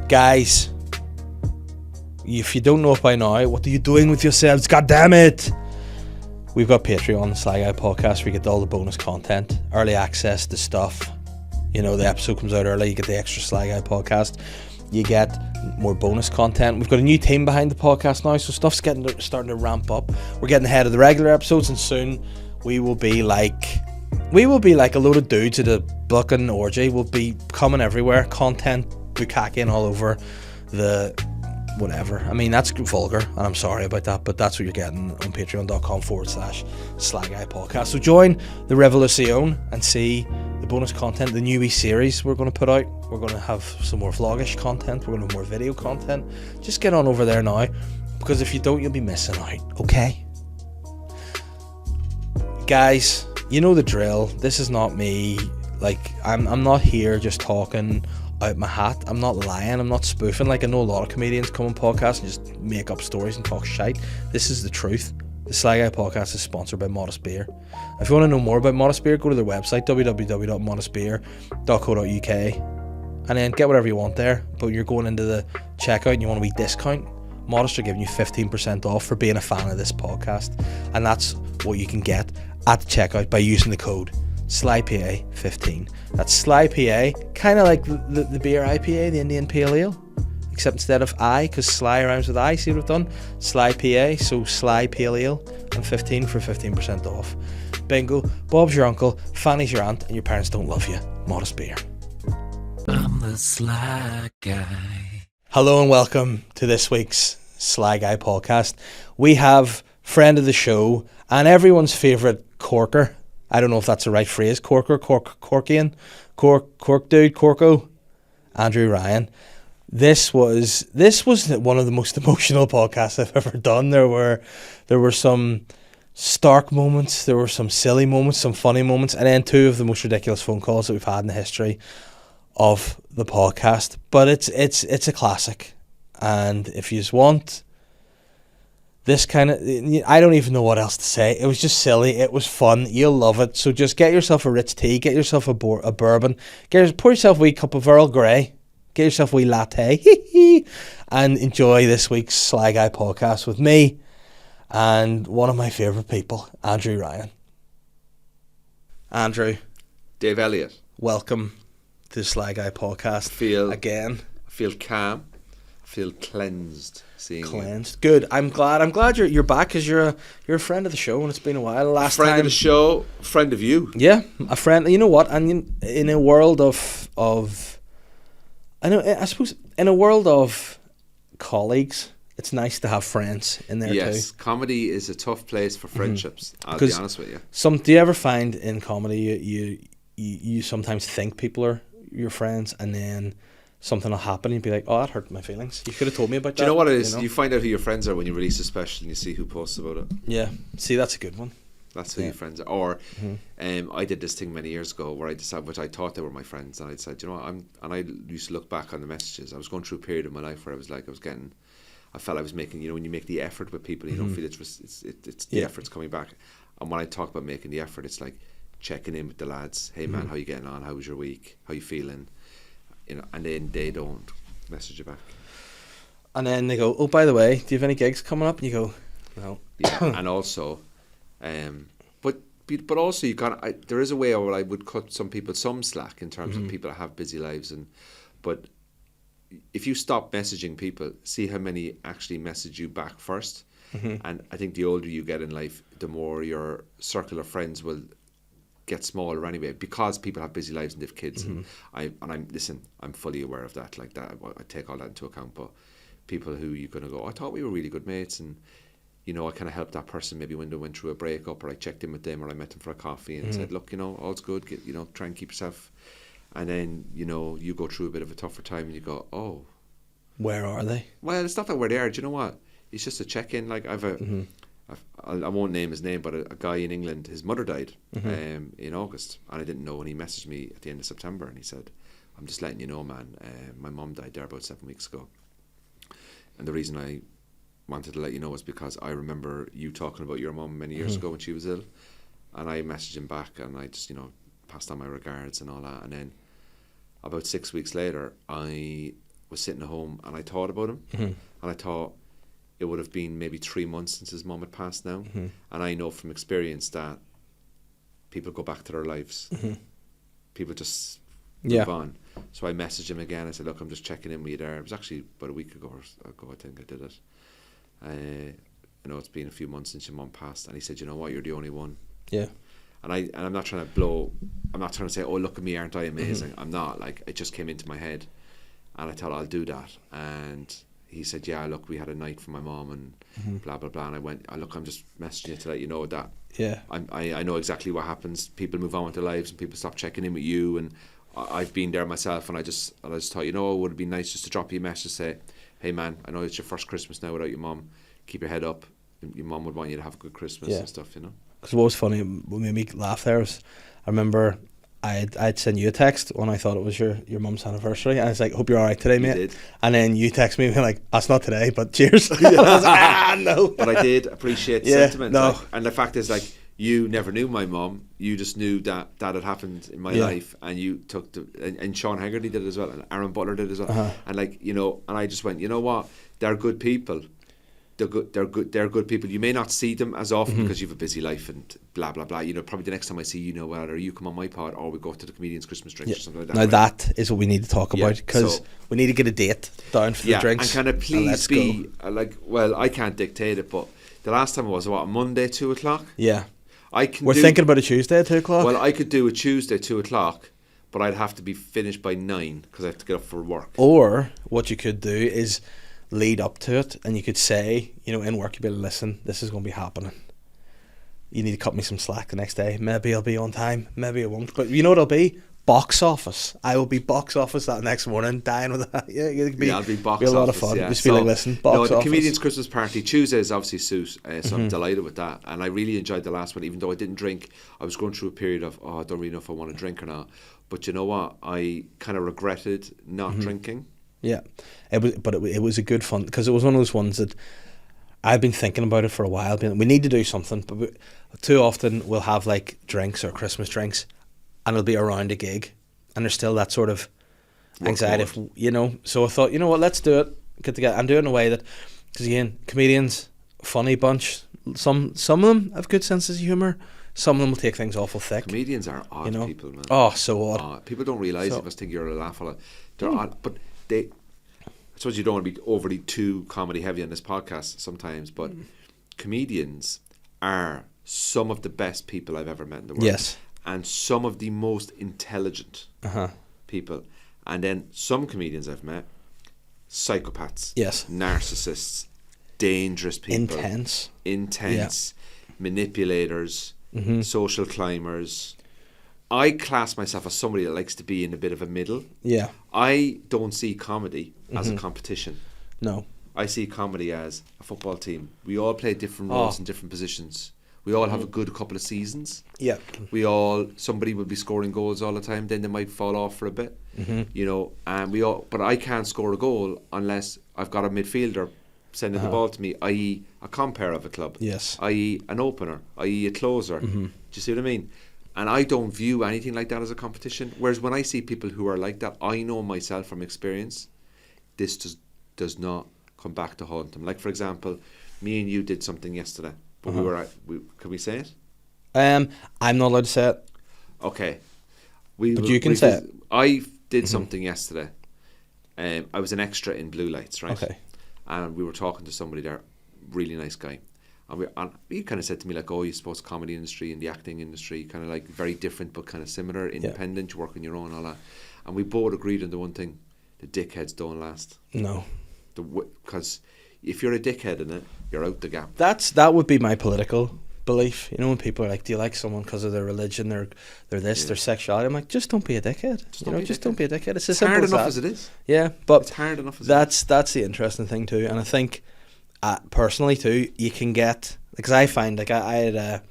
Guys, if you don't know it by now, what are you doing with yourselves? God damn it! We've got Patreon, the SLY Guy Podcast, where you get all the bonus content, early access to stuff. You know, the episode comes out early, you get the extra SLY Guy Podcast. You get more bonus content. We've got a new team behind the podcast now, so stuff's starting to ramp up. We're getting ahead of the regular episodes, and soon we will be like a load of dudes at a bucking orgy. We'll be coming everywhere, content bukkake all over the whatever. I mean, that's vulgar, and I'm sorry about that, but that's what you're getting on patreon.com/SLY Guy Podcast. So join the Revolution and see the bonus content, the new series we're going to put out. We're going to have some more vlogish content. We're going to have more video content. Just get on over there now, because if you don't, you'll be missing out, okay? Guys, you know the drill. This is not me. Like, I'm not here just talking out my hat. I'm not lying. I'm not spoofing. Like, I know a lot of comedians come on podcasts and just make up stories and talk shite. This is the truth. The SLY Guy Podcast is sponsored by Modest Beer. If you want to know more about Modest Beer, go to their website, www.modestbeer.co.uk, and then get whatever you want there. But you're going into the checkout and you want a wee discount, Modest are giving you 15% off for being a fan of this podcast. And that's what you can get at the checkout by using the code SLYPA15. That's SLYPA, kind of like the beer IPA, the Indian Pale Ale, except instead of I, because Sly rhymes with I. See what I've done? SLY PA, so SLY Pale Ale, and 15 for 15% off. Bingo. Bob's your uncle, Fanny's your aunt, and your parents don't love you. Modest Beer. I'm the SLY Guy. Hello and welcome to this week's SLY Guy Podcast. We have friend of the show and everyone's favourite corker. I don't know if that's the right phrase. Corker, corkian, cork dude, corko. Andrew Ryan. This was one of the most emotional podcasts I've ever done. There were some stark moments, there were some silly moments, some funny moments, and then two of the most ridiculous phone calls that we've had in the history of the podcast. But it's a classic, and if you just want this kind of, I don't even know what else to say. It was just silly. It was fun. You'll love it. So just get yourself a Ritz tea, get yourself a bourbon, pour yourself a wee cup of Earl Grey, get yourself a wee latte, and enjoy this week's SLY Guy Podcast with me and one of my favourite people, Andrew Ryan. Andrew. Dave Elliott. Welcome to the SLY Guy Podcast. I feel calm. I feel cleansed. Cleansed. Good. I'm glad you're back, because you're a friend of the show, and it's been a while. Friend of the show, friend of you. Yeah, a friend. You know what? And in a world of I suppose in a world of colleagues, it's nice to have friends in there too. Yes, comedy is a tough place for friendships. I'll be honest with you. Do you ever find in comedy you sometimes think people are your friends, and then something will happen and you'd be like, oh, that hurt my feelings. You could have told me about that. Do you know what it is? You find out who your friends are when you release a special and you see who posts about it. Yeah. See, that's a good one. That's who your friends are. Or I did this thing many years ago where I decided, which I thought they were my friends, and I decided, you know what, I used to look back on the messages. I was going through a period of my life where I felt I was making, when you make the effort with people, you don't feel it's the effort's coming back. And when I talk about making the effort, it's like checking in with the lads. Hey man, how you getting on? How was your week? How you feeling? And then they don't message you back. And then they go, oh, by the way, do you have any gigs coming up? And you go, no. Yeah, and also, but also there is a way where I would cut some people some slack in terms of people that have busy lives, but if you stop messaging people, see how many actually message you back first. And I think the older you get in life, the more your circle of friends will get smaller anyway, because people have busy lives and they have kids. And I'm fully aware of that. Like that, I take all that into account. But people who you're gonna go, I thought we were really good mates, and I kind of helped that person maybe when they went through a breakup, or I checked in with them, or I met them for a coffee and said, look, all's good. Try and keep yourself. And then you go through a bit of a tougher time, and you go, oh, where are they? Well, it's not that where they are. Do you know what? It's just a check-in. Like I won't name his name, but a guy in England, his mother died in August, and I didn't know, and he messaged me at the end of September, and he said, I'm just letting you know, man, my mum died there about 7 weeks ago. And the reason I wanted to let you know is because I remember you talking about your mum many years ago when she was ill, and I messaged him back, and I just, passed on my regards and all that. And then about 6 weeks later, I was sitting at home and I thought about him, and I thought it would have been maybe 3 months since his mum had passed now, and I know from experience that people go back to their lives. People just move on. So I messaged him again. I said, look, I'm just checking in with you there. It was actually about a week ago, I think I did it. I know it's been a few months since your mum passed, and he said, you know what, you're the only one. Yeah. And I'm not trying to say, oh, look at me, aren't I amazing? I'm not. Like, it just came into my head, and I thought, I'll do that. And he said, yeah, look, we had a night for my mom and blah blah blah. And I went, oh, look, I'm just messaging you to let you know that I know exactly what happens. People move on with their lives, and people stop checking in with you. And I've been there myself, and I just thought, you know, it would have been nice just to drop you a message, say, hey man, I know it's your first Christmas now without your mom. Keep your head up. Your mom would want you to have a good Christmas and stuff, you know. Because what was funny, what made me laugh there was, I remember I'd send you a text when I thought it was your mum's anniversary, and I was like, hope you're alright today, mate. You did. And then you text me like, that's not today, but cheers. I was like, no. But I did appreciate the sentiment. No. Like, and the fact is, like, you never knew my mum. You just knew that had happened in my life, and you took and Sean Haggerty did it as well, and Aaron Butler did it as well. And like, you know, and I just went, you know what? They're good people. They're good people. You may not see them as often because you have a busy life and blah blah blah. You know, probably the next time I see you, know, whether you come on my pod or we go to the comedians' Christmas drinks or something like that. Now that is what we need to talk about, because we need to get a date down for the drinks. And can it please be like? Well, I can't dictate it, but the last time it was a Monday 2:00. Yeah, we're thinking about a Tuesday at 2:00. Well, I could do a Tuesday 2:00, but I'd have to be finished by 9 because I have to get up for work. Or what you could do is lead up to it, and you could say, you know, in work, you'd be like, listen, this is going to be happening. You need to cut me some slack the next day. Maybe I'll be on time, maybe I won't. But you know what it'll be? Box office. I will be box office that next morning, dying with that. Yeah, I'll be box office. Be a lot of fun. Just be like, listen, box office. The comedians' Christmas party Tuesday is obviously suit, so I'm delighted with that. And I really enjoyed the last one, even though I didn't drink. I was going through a period of, I don't really know if I want to drink or not. But you know what? I kind of regretted not drinking. Yeah, it was a good fun, because it was one of those ones that I've been thinking about it for a while. We need to do something, but too often we'll have like drinks or Christmas drinks, and it'll be around a gig, and there's still that sort of anxiety, you know. So I thought, you know what, let's do it. Get together and do it in a way that, because again, comedians, funny bunch. Some of them have good senses of humour. Some of them will take things awful thick. Comedians are odd, you know? People, man. Oh, so odd. People don't realise if I think you're a laugh a lot. They're odd, but I suppose you don't want to be overly too comedy heavy on this podcast sometimes, but comedians are some of the best people I've ever met in the world. Yes. And some of the most intelligent people. And then some comedians I've met, psychopaths, narcissists, dangerous people, intense, manipulators, social climbers. I class myself as somebody that likes to be in a bit of a middle. Yeah. I don't see comedy as a competition. No. I see comedy as a football team. We all play different roles in different positions. We all have a good couple of seasons. Yeah. Somebody will be scoring goals all the time, then they might fall off for a bit. You know, and but I can't score a goal unless I've got a midfielder sending the ball to me, i.e. a compere of a club. Yes. i.e. an opener, i.e. a closer. Do you see what I mean? And I don't view anything like that as a competition. Whereas when I see people who are like that, I know myself from experience, this does not come back to haunt them. Like, for example, me and you did something yesterday, but can we say it? I'm not allowed to say it. Okay. But you can say it. I did something yesterday. I was an extra in Blue Lights, right? Okay. And we were talking to somebody there, really nice guy. And he kind of said to me, like, oh, you suppose comedy industry and the acting industry, kind of like very different but kind of similar, independent, you work on your own, all that. And we both agreed on the one thing: the dickheads don't last. No. Because if you're a dickhead in it, you're out the gap. That would be my political belief. You know, when people are like, do you like someone because of their religion, their this, their sexuality? I'm like, just don't be a dickhead. Don't be a dickhead. It's hard enough as it is. Yeah, but it's hard enough as that's the interesting thing too. And I think personally too, you can get, because I find like I had a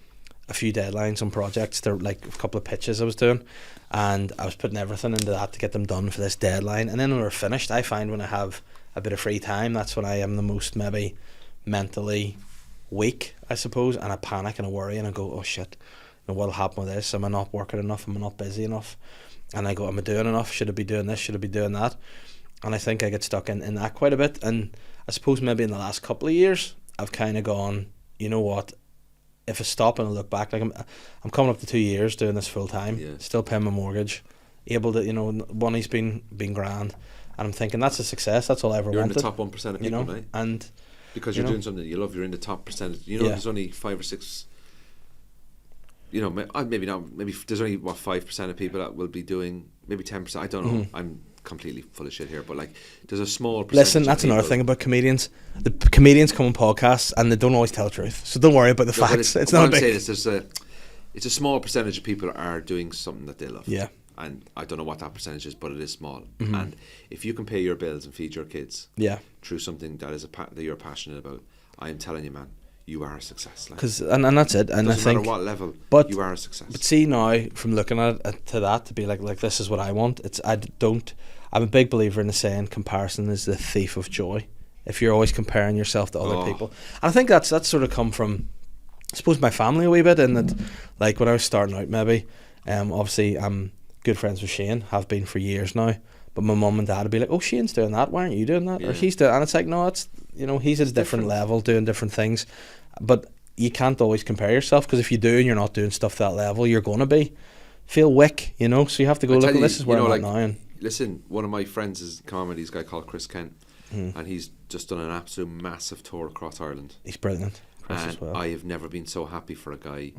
few deadlines on projects. There were like a couple of pitches I was doing, and I was putting everything into that to get them done for this deadline. And then when we're finished, I find when I have a bit of free time, that's when I am the most maybe mentally weak, I suppose, and I panic and I worry and I go, oh shit, what'll happen with this? Am I not working enough? Am I not busy enough? And I go, am I doing enough? Should I be doing this? Should I be doing that? And I think I get stuck in that quite a bit. And I suppose maybe in the last couple of years, I've kind of gone, you know what, if I stop and I look back, like I'm coming up to 2 years doing this full time, Yeah. still paying my mortgage, able to, money's been grand, and I'm thinking that's a success. That's all I ever You're wanted. in the top 1% of people, right? And because you're doing something that you love. You're in the top percentage. There's only 5 or 6. Maybe not. Maybe there's only 5% of people that will be doing, maybe 10%. I don't know. I'm completely full of shit here, but like, there's a small percentage. Listen, that's another thing about comedians. The comedians come on podcasts and they don't always tell the truth. So don't worry about the facts. It's not a big. What I'm saying is it's a small percentage of people are doing something that they love. Yeah. And I don't know what that percentage is, but it is small. And if you can pay your bills and feed your kids, through something that that you're passionate about, I am telling you, man, you are a success. And that's it. And I think, no matter what level, but you are a success. But see now, from looking at it to that, to be like this is what I want. I'm a big believer in the saying, comparison is the thief of joy. If you're always comparing yourself to other people, and I think that's sort of come from, I suppose, my family a wee bit. In that, like when I was starting out, maybe, obviously I'm good friends with Shane, have been for years now. But my mum and dad would be like, "Oh, Shane's doing that. Why aren't you doing that?" Yeah. Or he's doing, and it's like, no, it's he's at a different level, doing different things. But you can't always compare yourself, because if you do and you're not doing stuff to that level, you're going to feel wick, So you have to go look. This is where I'm at now. And listen, one of my friends is comedy. This guy called Chris Kent, and he's just done an absolute massive tour across Ireland. He's brilliant. Chris And as well. I have never been so happy for a guy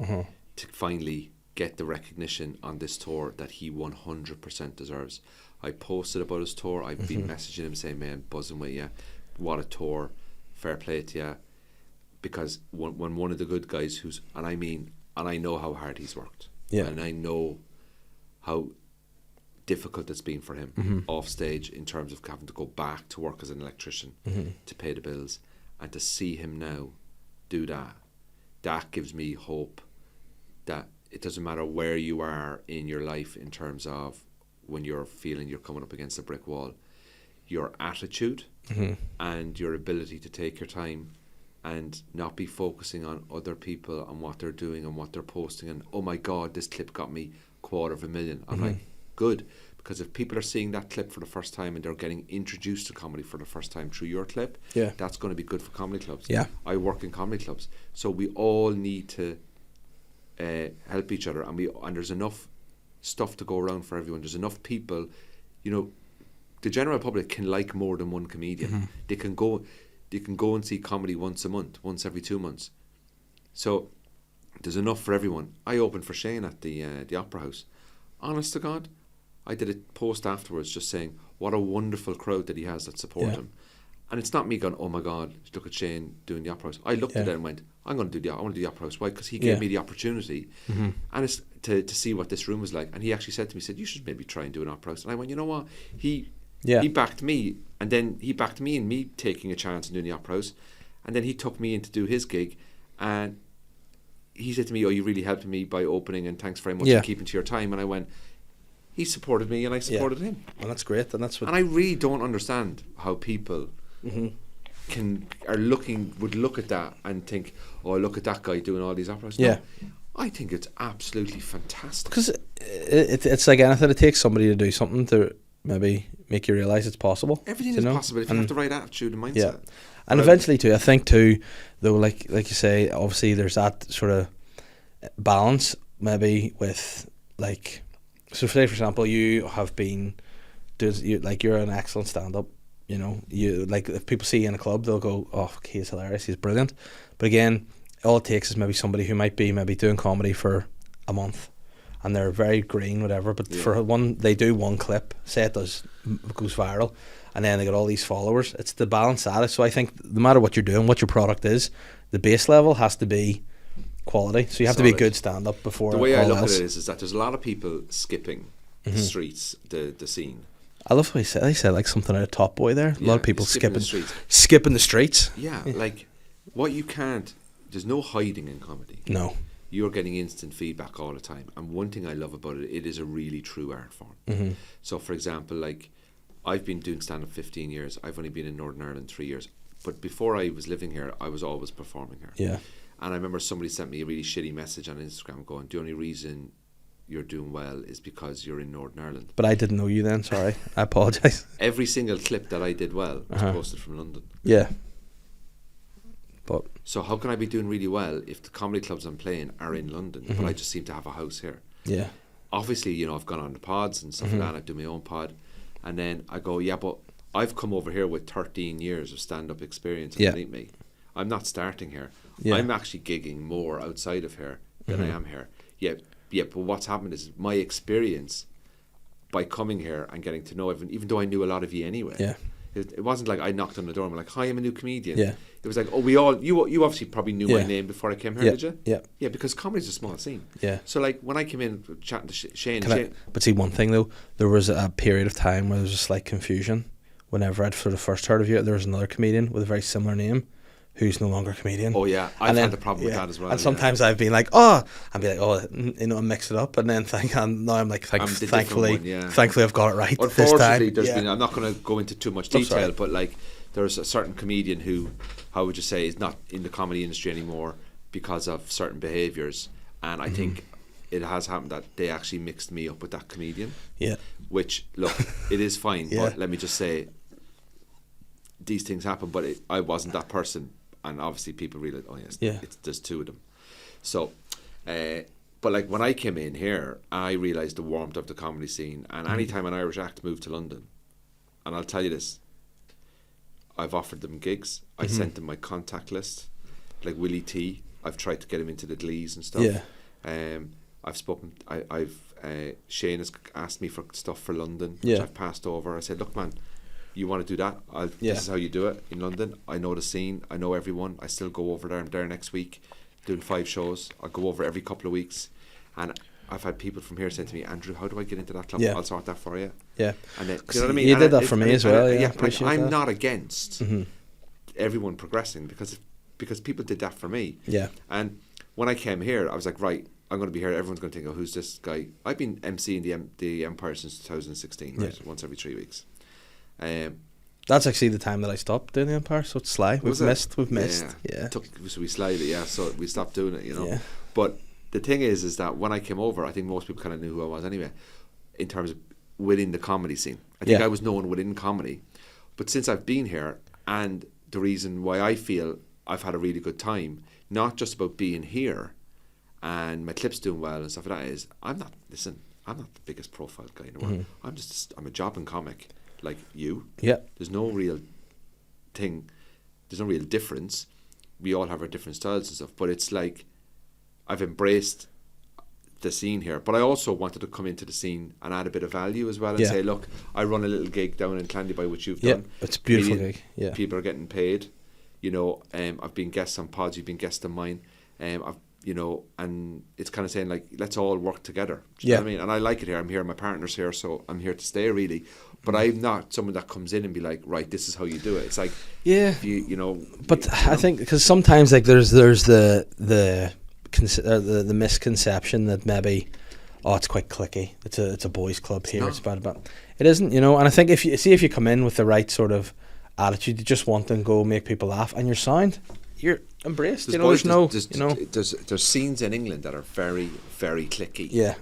to finally get the recognition on this tour that he 100% deserves. I posted about his tour. I've been messaging him saying, "Man, buzzing with you. What a tour. Fair play to you." Because when one of the good guys and I know how hard he's worked. Yeah. And I know how difficult it's been for him off stage, in terms of having to go back to work as an electrician to pay the bills, and to see him now do that gives me hope that it doesn't matter where you are in your life, in terms of when you're feeling you're coming up against a brick wall, your attitude and your ability to take your time and not be focusing on other people and what they're doing and what they're posting, and oh my god, this clip got me 250,000. I'm like, good, because if people are seeing that clip for the first time and they're getting introduced to comedy for the first time through your clip, that's going to be good for comedy clubs. I work in comedy clubs, so we all need to help each other, and there's enough stuff to go around for everyone. There's enough people, the general public can like more than one comedian. They can go and see comedy once a month, once every 2 months. So there's enough for everyone. I opened for Shane at the Opera House. Honest to God, I did a post afterwards just saying what a wonderful crowd that he has that support him. And it's not me going, oh my God, look at Shane doing the Opera House. I looked at it and went, I want to do the Opera House. Why? Because he gave me the opportunity, and it's to see what this room was like. And he actually said to me, you should maybe try and do an Opera House. And I went, you know what? He backed me, and then he backed me in me taking a chance and doing the Opera House. And then he took me in to do his gig, and he said to me, oh, you really helped me by opening, and thanks very much for keeping to your time. And I went, he supported me and I supported him. Well, that's great. And that's what. And I really don't understand how people would look at that and think, oh, look at that guy doing all these operas. No, I think it's absolutely fantastic. Because it's like anything, it takes somebody to do something to maybe make you realise it's possible. Everything is possible if you have the right attitude and mindset. Yeah. And eventually too, I think too, though, like you say, obviously there's that sort of balance maybe with, like, so say for example, you have been you're an excellent stand-up. You like, if people see you in a club, they'll go, oh, he's hilarious, he's brilliant. But again, all it takes is maybe somebody who might be doing comedy for a month, and they're very green, whatever. But for they do one clip, say it goes viral, and then they get all these followers. It's the balance at it. So I think no matter what you're doing, what your product is, the base level has to be quality. So you have to be a good stand-up before. The way I look at it is that there's a lot of people skipping the streets, the scene. I love how they said like something out of Top Boy there. A lot of people skipping the streets. Yeah, like what you can't. There's no hiding in comedy. No, you're getting instant feedback all the time. And one thing I love about it, it is a really true art form. So, for example, like I've been doing stand-up 15 years. I've only been in Northern Ireland 3 years. But before I was living here, I was always performing here. Yeah. And I remember somebody sent me a really shitty message on Instagram going, the only reason you're doing well is because you're in Northern Ireland. But I didn't know you then. Sorry, I apologise. Every single clip that I did well was Uh-huh. posted from London. Yeah. But So how can I be doing really well if the comedy clubs I'm playing are in London, but Mm-hmm. I just seem to have a house here? yeah. Obviously, you know, I've gone on the pods and stuff like that, and I do my own pod, and then I go, yeah, but I've come over here with 13 years of stand-up experience Yeah. underneath me. I'm not starting here. Yeah. I'm actually gigging more outside of here than I am here. Yeah, but what's happened is my experience by coming here and getting to know everyone, even though I knew a lot of you anyway. Yeah. It wasn't like I knocked on the door and I'm like, hi, I'm a new comedian. Yeah. It was like, oh, you obviously probably knew my Yeah. name before I came here, Yeah. did you? Yeah. Yeah, because comedy's a small scene. Yeah. So like when I came in chatting to Shane, But see, one thing though, there was a period of time where there was a slight confusion. Whenever I'd sort of first heard of you, there was another comedian with a very similar name, who's no longer a comedian. oh yeah, I've And had then- the problem with that as well. And yeah. sometimes I've been like, oh, I'd be like, oh, you know, I mix it up, and then now I'm like, I'm the different thankfully, one, yeah. thankfully I've got it right this Unfortunately, time. there's Yeah. been. I'm not going to go into too much That's detail, right. but like there's a certain comedian who, how would you say, is not in the comedy industry anymore because of certain behaviours, and I think it has happened that they actually mixed me up with that comedian. Yeah. Which, look, it is fine, Yeah. but let me just say, these things happen. But I wasn't that person, and obviously people realize, oh yes, Yeah. there's two of them. So, but like when I came in here, I realised the warmth of the comedy scene. And anytime an Irish act moved to London, and I'll tell you this, I've offered them gigs. I sent them my contact list, like Willie T. I've tried to get him into the Glees and stuff. Yeah. I've spoken. Shane has asked me for stuff for London, Yeah. which I've passed over. I said, look, man, you want to do that? Yeah. This is how you do it in London. I know the scene. I know everyone. I still go over there. I'm there next week, doing 5 shows. I go over every couple of weeks, and I've had people from here saying to me, Andrew, how do I get into that club? Yeah. I'll sort that for you. Yeah. And then, do 'Cause you know what I mean? you And did that it- for me and as it- well, and yeah, like, appreciate I'm that. not against everyone progressing because people did that for me. Yeah. And when I came here, I was like, right, I'm going to be here. Everyone's going to think, oh, who's this guy? I've been emceeing the Empire since 2016, right? Yeah. Once every 3 weeks. That's actually the time that I stopped doing the Empire, so it's SLY. Was it? We've missed. Yeah. So we slid it, yeah. So we stopped doing it, you know. Yeah. But the thing is that when I came over, I think most people kind of knew who I was anyway, in terms of within the comedy scene. I think Yeah. I was known within comedy. But since I've been here, and the reason why I feel I've had a really good time, not just about being here and my clips doing well and stuff like that, is I'm not the biggest profile guy in the world. I'm a jobbing comic like you. Yeah. There's no real thing, there's no real difference. We all have our different styles and stuff, but it's like I've embraced the scene here, but I also wanted to come into the scene and add a bit of value as well and Yeah. say, look, I run a little gig down in Clandyby, which you've Yeah, done. it's a beautiful Comedian- gig, yeah. People are getting paid, you know. I've been guests on pods, you've been guests on mine, and it's kind of saying like, let's all work together. Do you know what I mean? And I like it here. I'm here, my partner's here, so I'm here to stay really. But I'm not someone that comes in and be like, right, this is how you do it. It's like, Yeah. if you know. But you I know. think because sometimes like there's the misconception that maybe it's quite cliquey. It's a boys' club here. not. It's about it isn't, you know. And I think if you come in with the right sort of attitude, you just want to go make people laugh, and your sound, you're embraced. You know, There's scenes in England that are very, very clicky. yeah.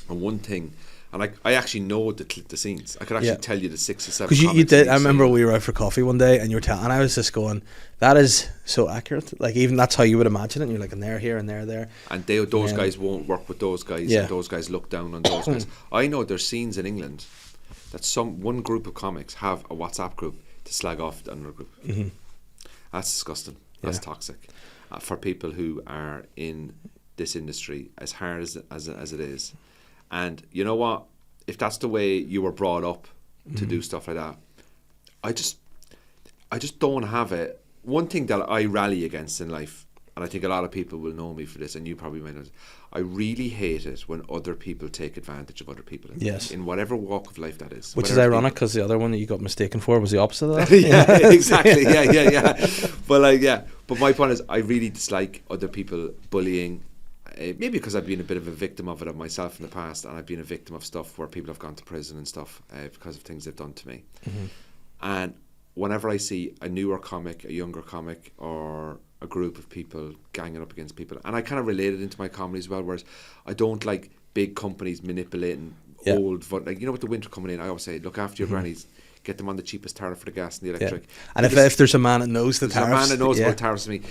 And one thing, and I actually know the scenes. I could actually Yeah. tell you the 6 or 7. Because you comics did. in I each remember scene. we were out for coffee one day, and you were telling, and I was just going, "That is so accurate." Like even that's how you would imagine it. And you're like, "And they're here, and they're there." And those Yeah. guys won't work with those guys, Yeah. and those guys look down on those guys. I know there's scenes in England that one group of comics have a WhatsApp group to slag off another group. Mm-hmm. That's disgusting. That's Yeah. toxic for people who are in this industry, as hard as it is. And you know what? If that's the way you were brought up to do stuff like that, I just don't have it. One thing that I rally against in life, and I think a lot of people will know me for this, and you probably might know, I really hate it when other people take advantage of other people. Yes. In whatever walk of life that is. Which is Whatever ironic because the other one that you got mistaken for was the opposite of that. yeah, exactly. Yeah. But my point is, I really dislike other people bullying. Maybe because I've been a bit of a victim of it myself in the past, and I've been a victim of stuff where people have gone to prison and stuff because of things they've done to me. Mm-hmm. And whenever I see a newer comic, a younger comic, or a group of people ganging up against people, and I kind of relate it into my comedy as well, whereas I don't like big companies manipulating Yeah. like, you know, with the winter coming in, I always say, look after your grannies, get them on the cheapest tariff for the gas and the electric. And if there's a man that knows the there's a tariffs, man that knows about tariffs to me,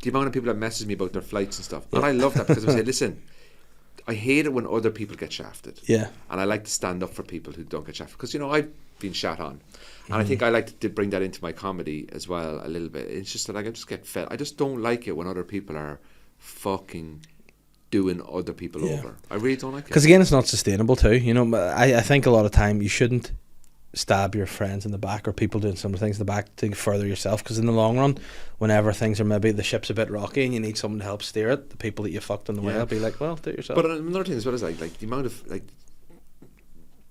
the amount of people that message me about their flights and stuff, and I love that, because I say, listen, I hate it when other people get shafted. Yeah. And I like to stand up for people who don't get shafted, because, you know, I've been shat on. And I think I like to bring that into my comedy as well a little bit. It's just that, like, I just get fed. I just don't like it when other people are fucking doing other people over. I really don't like it. Because again, it's not sustainable too. You know, I think a lot of time you shouldn't stab your friends in the back or people doing some things in the back to further yourself, because in the long run, whenever things are maybe the ship's a bit rocky and you need someone to help steer it, the people that you fucked on the way, will be like, well, do it yourself. But another thing as well is like the amount of like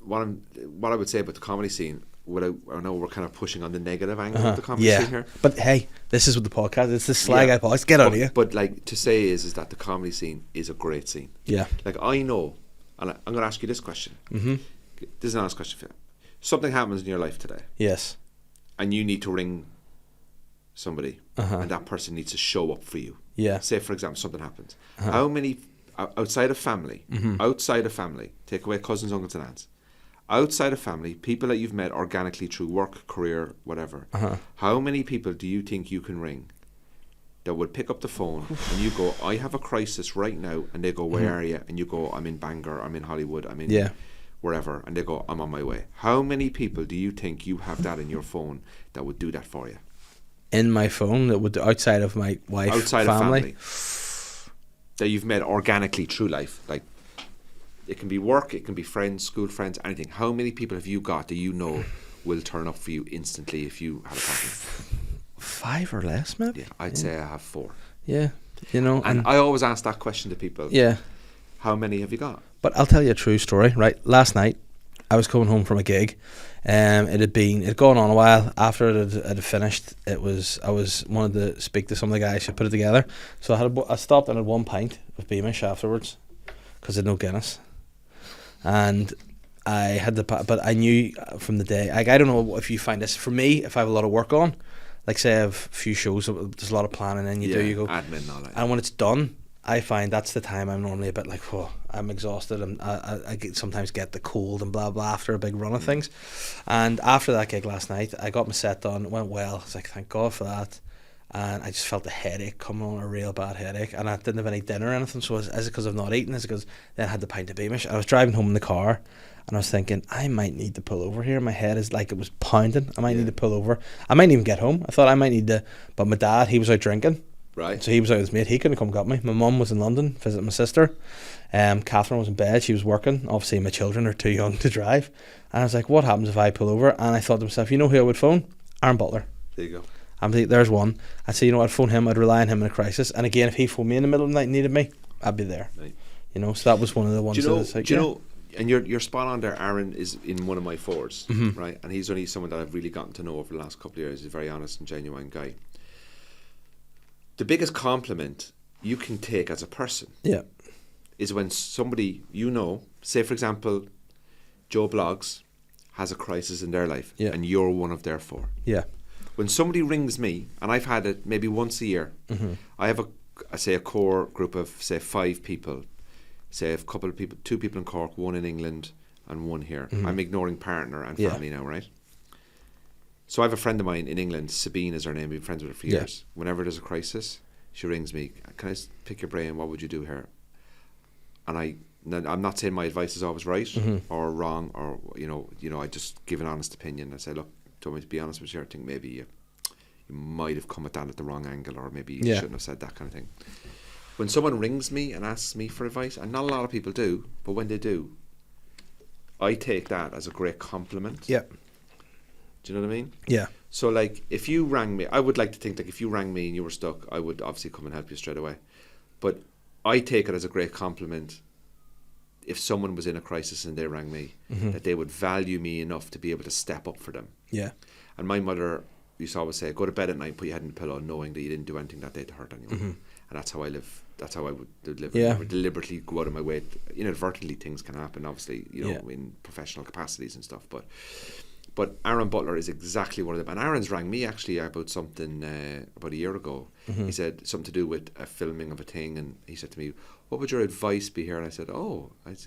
what I would say about the comedy scene. I know we're kind of pushing on the negative angle of the comedy scene here. But hey, this is what the podcast. It's the Sly Guy podcast. Get on here. But like to say is that the comedy scene is a great scene. Yeah. Like I know, and I'm going to ask you this question. Mm-hmm. This is an honest question for you. Something happens in your life today. Yes. And you need to ring somebody, and that person needs to show up for you. Yeah. Say, for example, something happens. How many outside of family? Outside of family, take away cousins, uncles, and aunts. Outside of family, people that you've met organically through work, career, whatever. How many people do you think you can ring that would pick up the phone and you go, I have a crisis right now, and they go, where are you? And you go, I'm in Bangor, I'm in Hollywood, I'm in wherever, and they go, I'm on my way. How many people do you think you have that in your phone that would do that for you? In my phone, that would, outside of my wife, outside family? Of family, that you've met organically through life, like. It can be work, it can be friends, school friends, anything. How many people have you got that you know will turn up for you instantly if you have a problem? 5 or less, maybe? Yeah, I'd say I have 4. Yeah, you know. And I always ask that question to people. Yeah. How many have you got? But I'll tell you a true story, right? Last night, I was coming home from a gig. It had gone on a while. After it had finished, I wanted to speak to some of the guys who put it together. So I stopped and had 1 pint of Beamish afterwards, because I had no Guinness. And I had but I knew from the day, like, I don't know if you find this, for me, if I have a lot of work on, like say I have a few shows, there's a lot of planning, and you go admin and all that. And when it's done, I find that's the time I'm normally a bit like, I'm exhausted, and I sometimes get the cold and blah blah after a big run of things. And after that gig last night, I got my set done, it went well. I was like, thank God for that. And I just felt a headache coming on, a real bad headache, and I didn't have any dinner or anything. So is it because I've not eaten? Is it because then I had the pint of Beamish? I was driving home in the car, and I was thinking, I might need to pull over here. My head is like, it was pounding. I might need to pull over. I might even get home. I thought I might need to, but my dad, he was out drinking. Right. So he was out with his mate. He couldn't come get me. My mum was in London visiting my sister. Catherine was in bed. She was working. Obviously, my children are too young to drive. And I was like, what happens if I pull over? And I thought to myself, you know who I would phone? Aaron Butler. There you go. There's one. I'd say, you know what, I'd phone him. I'd rely on him in a crisis. And again, if he phoned me in the middle of the night and needed me, I'd be there. Right. You know, so that was one of the ones. Do you know? And you're spot on there. Aaron is in one of my fours, right? And he's only someone that I've really gotten to know over the last couple of years. He's a very honest and genuine guy. The biggest compliment you can take as a person, is when somebody you know, say for example, Joe Bloggs has a crisis in their life, and you're one of their 4. Yeah. When somebody rings me, and I've had it maybe once a year, I have a core group of say 5 people, say a couple of people, 2 people in Cork, 1 in England, and 1 here. I'm ignoring partner and family now, right? So I have a friend of mine in England, Sabine is her name, we've been friends with her for years. Whenever there's a crisis, she rings me, can I pick your brain, what would you do here? And I'm not saying my advice is always right or wrong, or you know, I just give an honest opinion. I say, look, told me to be honest with you, I think maybe you might have come at that at the wrong angle, or maybe you shouldn't have said that kind of thing. When someone rings me and asks me for advice, and not a lot of people do, but when they do, I take that as a great compliment. Yeah. Do you know what I mean? Yeah. So like, if you rang me, I would like to think like if you rang me and you were stuck, I would obviously come and help you straight away. But I take it as a great compliment if someone was in a crisis and they rang me, that they would value me enough to be able to step up for them. Yeah. And my mother used to always say, go to bed at night, put your head in the pillow, knowing that you didn't do anything that day to hurt anyone. And that's how I live. That's how I would deliver. Yeah. I would deliberately go out of my way. Inadvertently, things can happen, obviously, you know, in professional capacities and stuff. But But Aaron Butler is exactly one of them. And Aaron's rang me actually about something about a year ago. He said something to do with a filming of a thing, and he said to me, "What would your advice be here?" And I said,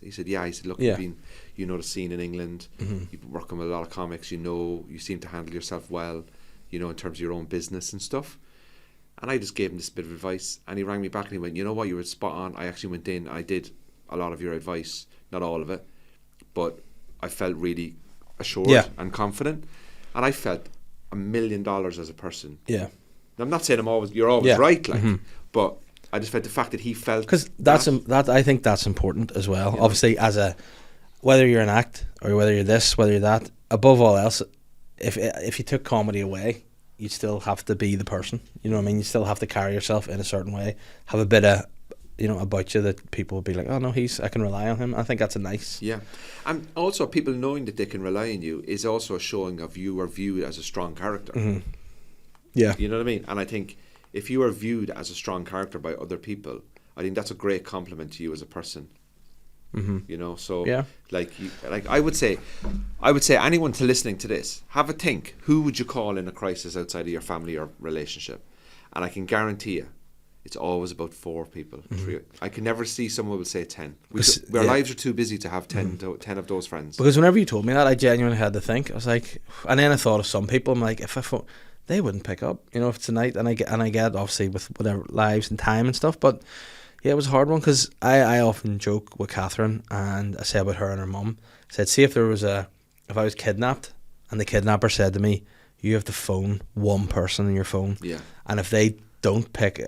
he said, "Yeah." He said, "Look, you know the scene in England. You've been working with a lot of comics. You seem to handle yourself well, in terms of your own business and stuff." And I just gave him this bit of advice, and he rang me back and he went, "You know what? You were spot on. I actually went in. I did a lot of your advice, not all of it, but I felt really assured and confident, and I felt $1 million as a person." Yeah. I'm not saying you're always right, like, but I just felt the fact that he felt, because that I think that's important as well. Yeah. Obviously, whether you're an act or whether you're this, whether you're that, above all else, if you took comedy away, you still have to be the person. You know what I mean? You still have to carry yourself in a certain way, have a bit of about you that people will be like, "Oh no, I can rely on him." I think that's a nice. Yeah, and also people knowing that they can rely on you is also a showing of you are viewed as a strong character. Mm-hmm. Yeah, you know what I mean. And I think if you are viewed as a strong character by other people, I think that's a great compliment to you as a person. Mm-hmm. So yeah, like I would say anyone listening to this, have a think. Who would you call in a crisis outside of your family or relationship? And I can guarantee you, it's always about 4 people. 3. I can never see someone will say 10. Our lives are too busy to have 10 of those friends. Because whenever you told me that, I genuinely had to think. I was like, and then I thought of some people. I'm like, if I phone, they wouldn't pick up. If it's a night, and I get obviously with whatever lives and time and stuff. But yeah, it was a hard one because I often joke with Catherine, and I say about her and her mum. I said, see if I was kidnapped, and the kidnapper said to me, "You have to phone one person on your phone, and if they don't pick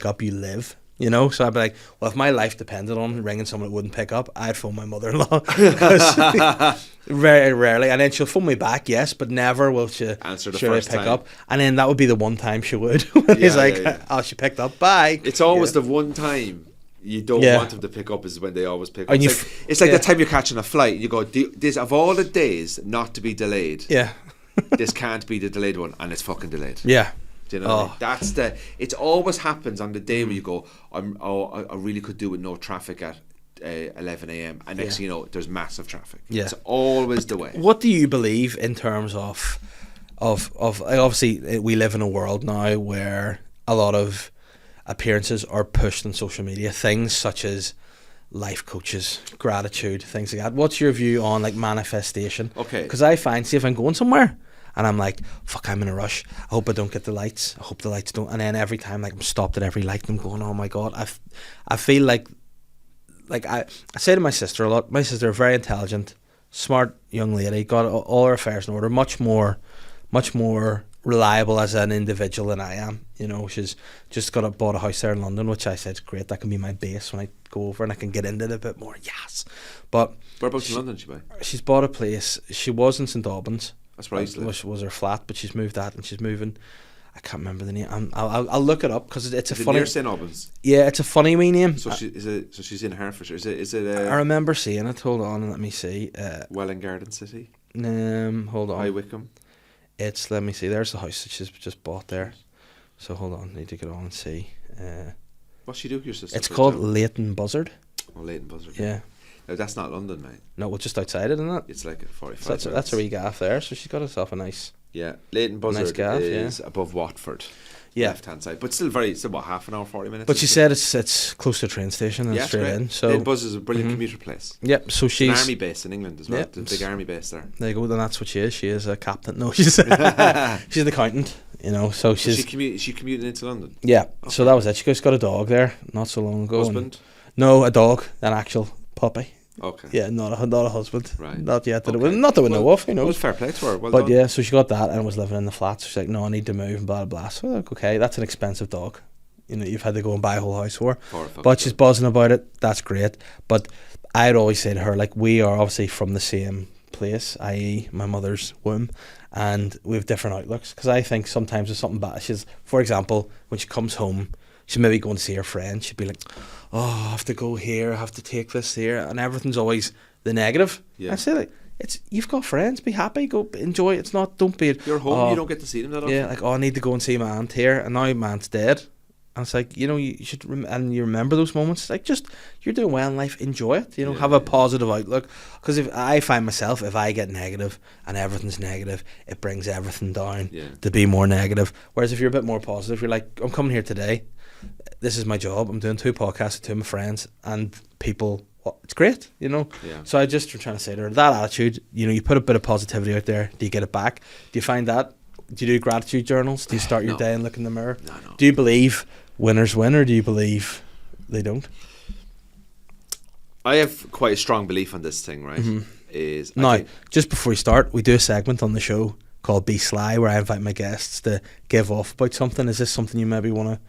up, you live." So I'd be like, well, if my life depended on ringing someone that wouldn't pick up, I'd phone my mother-in-law. Very rarely, and then she'll phone me back, yes, but never will she answer the first pick time. Up, and then that would be the one time she would. He's like, "Oh, she picked up, bye." It's always the one time you don't want them to pick up is when they always pick up. It's like the time you're catching a flight, you go, "This of all the days not to be delayed, this can't be the delayed one," and it's fucking delayed. Yeah. Do you know what I mean? It always happens on the day where you go, I really could do with no traffic at 11 a.m. and next thing you know, there's massive traffic. Yeah. It's always the way. What do you believe in terms of obviously we live in a world now where a lot of appearances are pushed on social media, things such as life coaches, gratitude, things like that. What's your view on like manifestation? Okay. Because I find, see if I'm going somewhere and I'm like, fuck, I'm in a rush, I hope I don't get the lights, I hope the lights don't, and then every time like I'm stopped at every light and I'm going, oh my god, I feel like I say to my sister a lot, my sister, a very intelligent, smart young lady, got all her affairs in order, much more reliable as an individual than I am. She's just bought a house there in London, which I said, great, that can be my base when I go over and I can get into it a bit more. Yes. But whereabouts in London did she buy? She's bought a place. She was in St Albans. That's where I used to live. Which was her flat, but she's moved that, and she's moving. I can't remember the name. I'll look it up because it's a funny. Near St Albans? Yeah, it's a funny wee name. So she's in Hertfordshire. Is it? I remember seeing it. Hold on, let me see. Welwyn Garden City. Hold on. High Wycombe. Let me see. There's the house that she's just bought there. So hold on, need to get on and see. What's she do with your sister? It's called Leighton Buzzard. Oh, Leighton Buzzard. Yeah. No, that's not London, mate. No, well, just outside it, isn't it? It's like a 45 So that's a wee gaff there. So she's got herself a nice. Yeah, Leighton Buzzard nice gaff, is above Watford. Yeah, left-hand side, but still what, half an hour, 40 minutes? But she said it's close to the train station and straight in. So Leighton Buzzard is a brilliant commuter place. Yep. So she's an army base in England as well. There's a big army base there. There you go. Then that's what she is. She is a captain. No, she's she's an accountant. So she's she commuting into London. Yeah. Okay. So that was it. She just got a dog there not so long ago. Husband? No, a dog, an actual puppy. Okay. Yeah, not a husband. Right. Not yet. Not that we know of. Well, fair play to her. Well but done. Yeah, so she got that and was living in the flat. So she's like, no, I need to move and blah blah. So like, okay, that's an expensive dog. You've had to go and buy a whole house for. But she's buzzing about it. That's great. But I'd always say to her, like, we are obviously from the same place, i.e. my mother's womb, and we have different outlooks. Because I think sometimes there's something bad. For example, when she comes home, she'd maybe go and see her friend. She'd be like, oh, I have to go here, I have to take this here, and everything's always the negative. Yeah. I say, like, you've got friends, be happy, go enjoy. Don't be. You're home, you don't get to see them that often. Yeah, like, oh, I need to go and see my aunt here, and now my aunt's dead. And it's like, you should, and you remember those moments. Like, just, you're doing well in life, enjoy it. Have a positive outlook. Because if I find myself, if I get negative and everything's negative, it brings everything down to be more negative. Whereas if you're a bit more positive, you're like, I'm coming here today. This is my job. I'm doing 2 podcasts with 2 of my friends, and people, it's great, Yeah. So I just trying to say to her, that attitude, you put a bit of positivity out there. Do you get it back? Do you find that? Do you do gratitude journals? Do you start your day and look in the mirror? No. Do you believe winners win, or do you believe they don't? I have quite a strong belief on this thing, right? Mm-hmm. Just before we start, we do a segment on the show called Be Sly, where I invite my guests to give off about something. Is this something you maybe want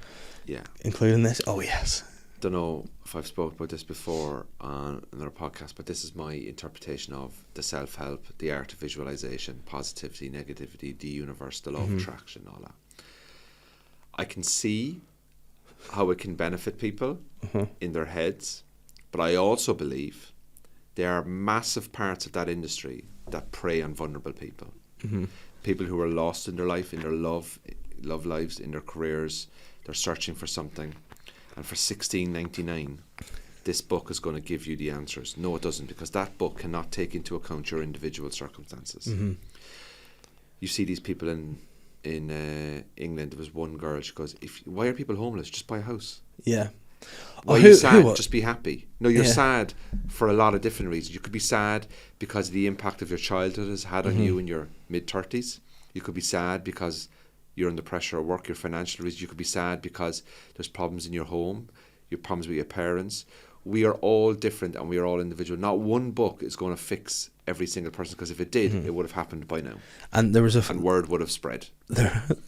to include in this? Oh, yes. Don't know if I've spoken about this before on another podcast, but this is my interpretation of the self-help, the art of visualization, positivity, negativity, the universe, the law of attraction, all that. I can see how it can benefit people in their heads, but I also believe there are massive parts of that industry that prey on vulnerable people. People who are lost in their life, in their love lives, in their careers. They're searching for something, and for $16.99 this book is going to give you the answers. No, it doesn't, because that book cannot take into account your individual circumstances. You see these people in England. There was one girl, she goes, why are people homeless? Just buy a house. Yeah. Why are you sad? Just be happy. No, you're sad for a lot of different reasons. You could be sad because of the impact of your childhood has had on you in your mid-30s. You could be sad because you're under pressure at work, your financial reasons. You could be sad because there's problems in your home, your problems with your parents. We are all different and we are all individual. Not one book is going to fix every single person, because if it did, it would have happened by now. And there was and word would have spread.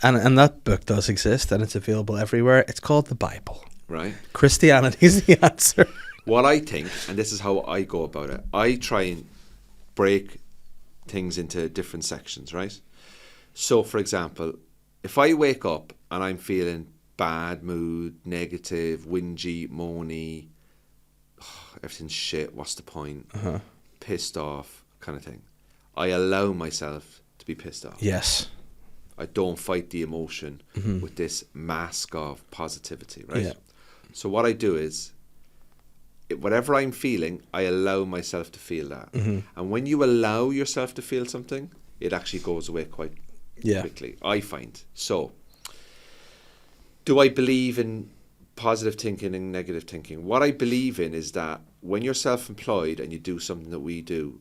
And that book does exist, and it's available everywhere. It's called the Bible. Right. Christianity is the answer. What I think, and this is how I go about it, I try and break things into different sections, right? So, for example, if I wake up and I'm feeling bad mood, negative, whingy, moany, everything's shit, what's the point? Pissed off, kind of thing. I allow myself to be pissed off. Yes. I don't fight the emotion with this mask of positivity, right? Yeah. So what I do is, whatever I'm feeling, I allow myself to feel that. And when you allow yourself to feel something, it actually goes away quite quickly, I find. So, do I believe in positive thinking and negative thinking? What I believe in is that when you're self-employed and you do something that we do,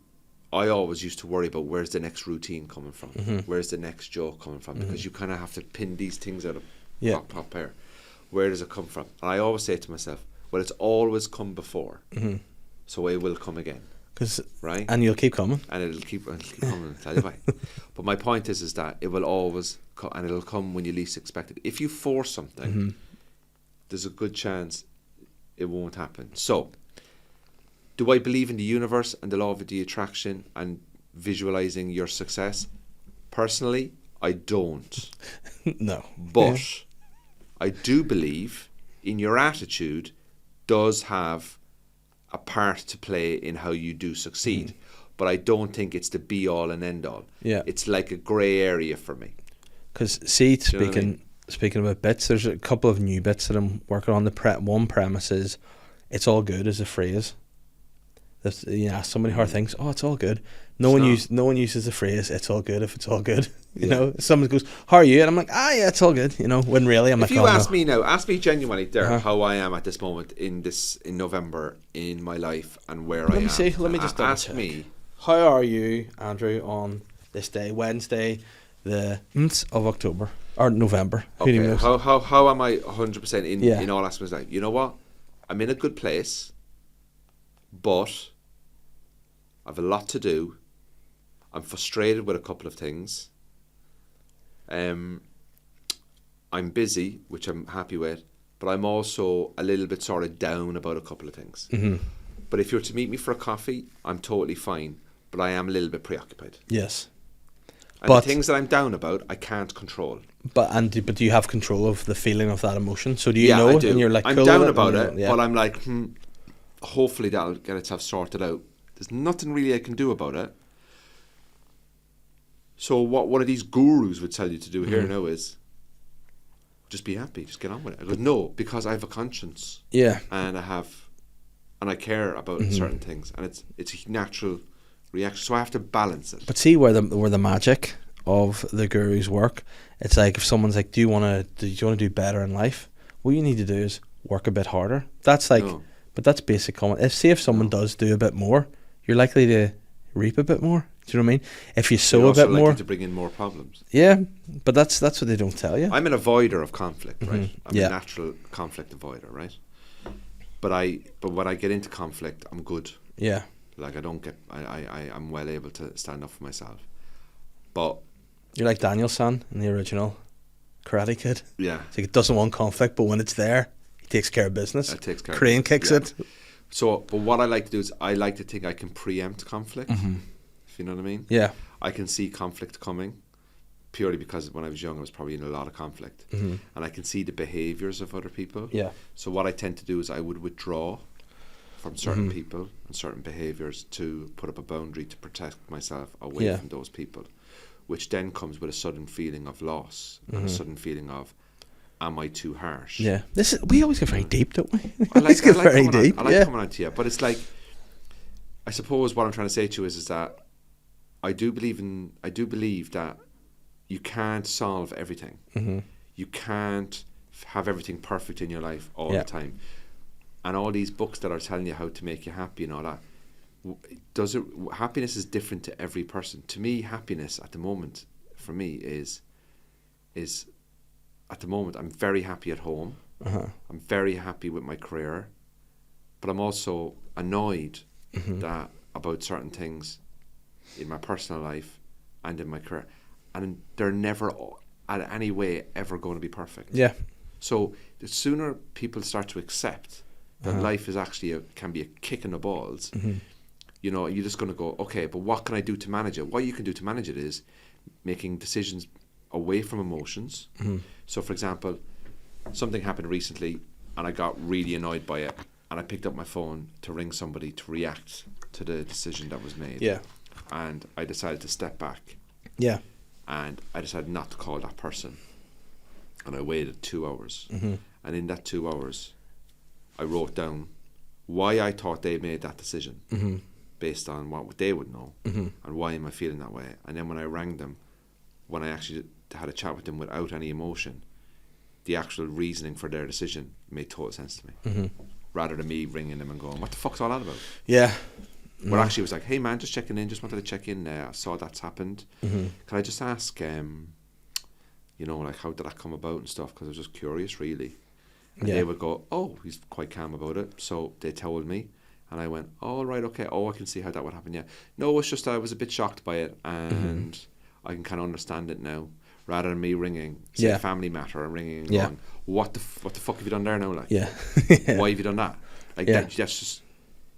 I always used to worry about where's the next routine coming from, where's the next joke coming from, because you kind of have to pin these things out of pop pair. Where does it come from? And I always say to myself, well, it's always come before, so it will come again. Right? And you'll keep coming. And it'll keep coming, tell you why. But my point is that it will always come, and it'll come when you least expect it. If you force something, there's a good chance it won't happen. So, do I believe in the universe and the law of the attraction and visualizing your success? Personally, I don't. No. But I do believe in your attitude does have a part to play in how you do succeed. But I don't think it's the be all and end all. Yeah. It's like a grey area for me. Because speaking about bits, there's a couple of new bits that I'm working on. One premise is, it's all good as a phrase. That's, so many hard things. Oh, it's all good. No one uses the phrase "it's all good" if it's all good. You know, someone goes, "How are you?" and I'm like, yeah, it's all good. When really I'm if you ask me now, ask me genuinely, Derek, how I am at this moment in November in my life and where I am. Let me just ask me. How are you, Andrew, on this day, Wednesday, the of October or November? Okay. How am I 100% in all aspects of life? You know what? I'm in a good place, but I've a lot to do. I'm frustrated with a couple of things. I'm busy, which I'm happy with, but I'm also a little bit sort of down about a couple of things. But if you were to meet me for a coffee, I'm totally fine, but I am a little bit preoccupied. Yes. And the things that I'm down about, I can't control. But do you have control of the feeling of that emotion? So do you know I it? do. And you're like, I'm cool down about it, yeah. but I'm like, hopefully that'll get itself sorted out. There's nothing really I can do about it. So what one of these gurus would tell you to do here now is just be happy, just get on with it. I go, no, because I have a conscience. Yeah. And I care about certain things, and it's a natural reaction. So I have to balance it. But see where the magic of the guru's work. It's like if someone's like, do you want to do better in life? What you need to do is work a bit harder. That's like, but that's basic common. If someone does do a bit more, you're likely to reap a bit more. Do you know what I mean? If you sow a bit more, to bring in more problems. Yeah, but that's what they don't tell you. I'm an avoider of conflict, right? I'm Yeah. a natural conflict avoider, right? But when I get into conflict, I'm good. Yeah. Like I'm well able to stand up for myself. But You're like Daniel-san in the original Karate Kid. yeah, It's like it doesn't want conflict, but when it's there, he takes care of business. it takes care. Crane of kicks yeah. it. So, but what I like to do is I like to think I can preempt conflict. If you know what I mean. Yeah. I can see conflict coming, purely because when I was young, I was probably in a lot of conflict, and I can see the behaviours of other people. Yeah. So what I tend to do is I would withdraw from certain people and certain behaviours to put up a boundary to protect myself away from those people, which then comes with a sudden feeling of loss and a sudden feeling of, am I too harsh? Yeah. We always get very deep, don't we? I like very coming deep. on, I like coming on to you, but it's like, I suppose what I'm trying to say to you is that I do believe that you can't solve everything. You can't have everything perfect in your life all the time. And all these books that are telling you how to make you happy and all that, happiness is different to every person. To me, happiness at the moment, for me, is at the moment, I'm very happy at home. I'm very happy with my career, but I'm also annoyed that about certain things in my personal life and in my career, and they're never in any way ever going to be perfect. Yeah. So the sooner people start to accept that life is actually can be a kick in the balls, you know, you're just going to go, okay, but what can I do to manage it? What you can do to manage it is making decisions away from emotions. So, for example, something happened recently and I got really annoyed by it, and I picked up my phone to ring somebody to react to the decision that was made. Yeah. And I decided to step back. Yeah. And I decided not to call that person. And I waited 2 hours. And in that 2 hours, I wrote down why I thought they made that decision based on what they would know and why am I feeling that way. And then when I rang them, when I actually had a chat with them without any emotion, the actual reasoning for their decision made total sense to me. Rather than me ringing them and going, what the fuck's all that about? Yeah. But actually it was like, hey man, just checking in, just wanted to check in. I saw that's happened. Can I just ask, you know, like how did that come about and stuff? Because I was just curious, really. And they would go, oh, he's quite calm about it. So they told me, and I went, oh, right, okay. Oh, I can see how that would happen, yeah. No, it's just I was a bit shocked by it, and I can kind of understand it now. Rather than me ringing, say, a family matter, and ringing and going, what the fuck have you done there now? Like, why have you done that? Like, that's just,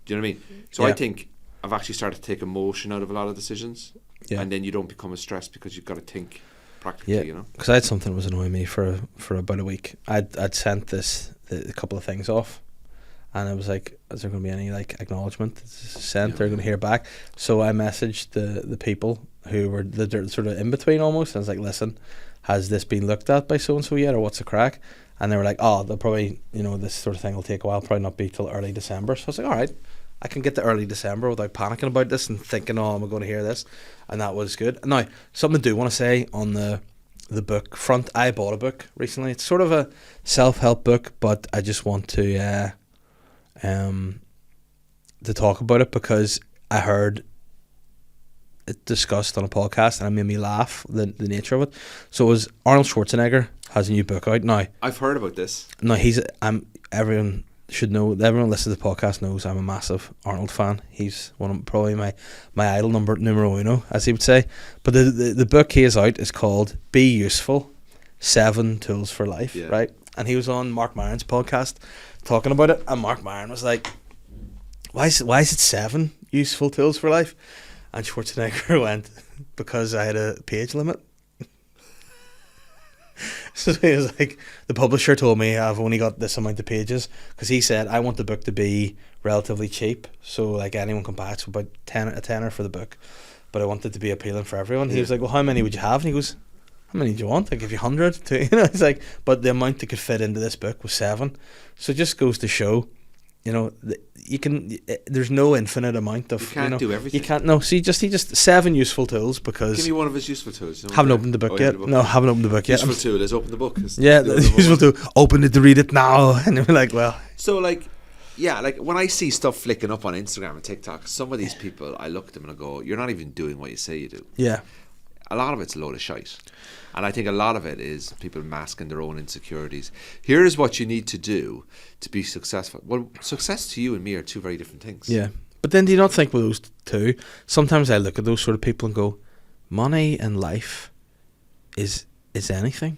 do you know what I mean? So I think I've actually started to take emotion out of a lot of decisions, and then you don't become as stressed because you've got to think practically, you know. Because I had something that was annoying me for about a week. I'd sent a couple of things off, and I was like, is there going to be any like acknowledgement sent? They're going to hear back. So I messaged the people who were the sort of in between almost. I was like, listen, has this been looked at by so and so yet, or what's the crack? And they were like, oh, they'll probably, you know, this sort of thing will take a while, probably not be till early December. So I was like, all right, I can get to early December without panicking about this and thinking, oh, am I going to hear this? And that was good. Now, something I do want to say on the book front, I bought a book recently. It's sort of a self-help book, but I just want to talk about it because I heard it discussed on a podcast and it made me laugh, the nature of it. So it was Arnold Schwarzenegger has a new book out now. I've heard about this. No, everyone should know, everyone listening to the podcast knows I'm a massive Arnold fan. He's probably my idol numero uno, as he would say. But the book he is out is called Be Useful, 7 Tools for Life, right? And he was on Mark Maron's podcast talking about it, and Mark Maron was like, why is it 7 useful tools for life? And Schwarzenegger went, because I had a page limit. So he was like, the publisher told me I've only got this amount of pages, because he said, I want the book to be relatively cheap, so like anyone can buy it, so about a tenner for the book, but I want it to be appealing for everyone. He was like, well, how many would you have? And he goes, how many do you want? I give you 100. It's like, but the amount that could fit into this book was 7. So it just goes to show, you can. There's no infinite amount of. You can't do everything. You can't. No. See, he just 7 useful tools because. Give me one of his useful tools. Haven't opened the book yet. No, haven't opened the book yet. Useful tool is open the book. Yeah, useful tool. Open it to read it now, and you're like, well. So like. Yeah, like when I see stuff flicking up on Instagram and TikTok, some of these people, I look at them and I go, you're not even doing what you say you do. Yeah. A lot of it's a load of shite. And I think a lot of it is people masking their own insecurities. Here is what you need to do to be successful. Well, success to you and me are two very different things. Yeah. But then do you not think with those two, sometimes I look at those sort of people and go, money and life is anything.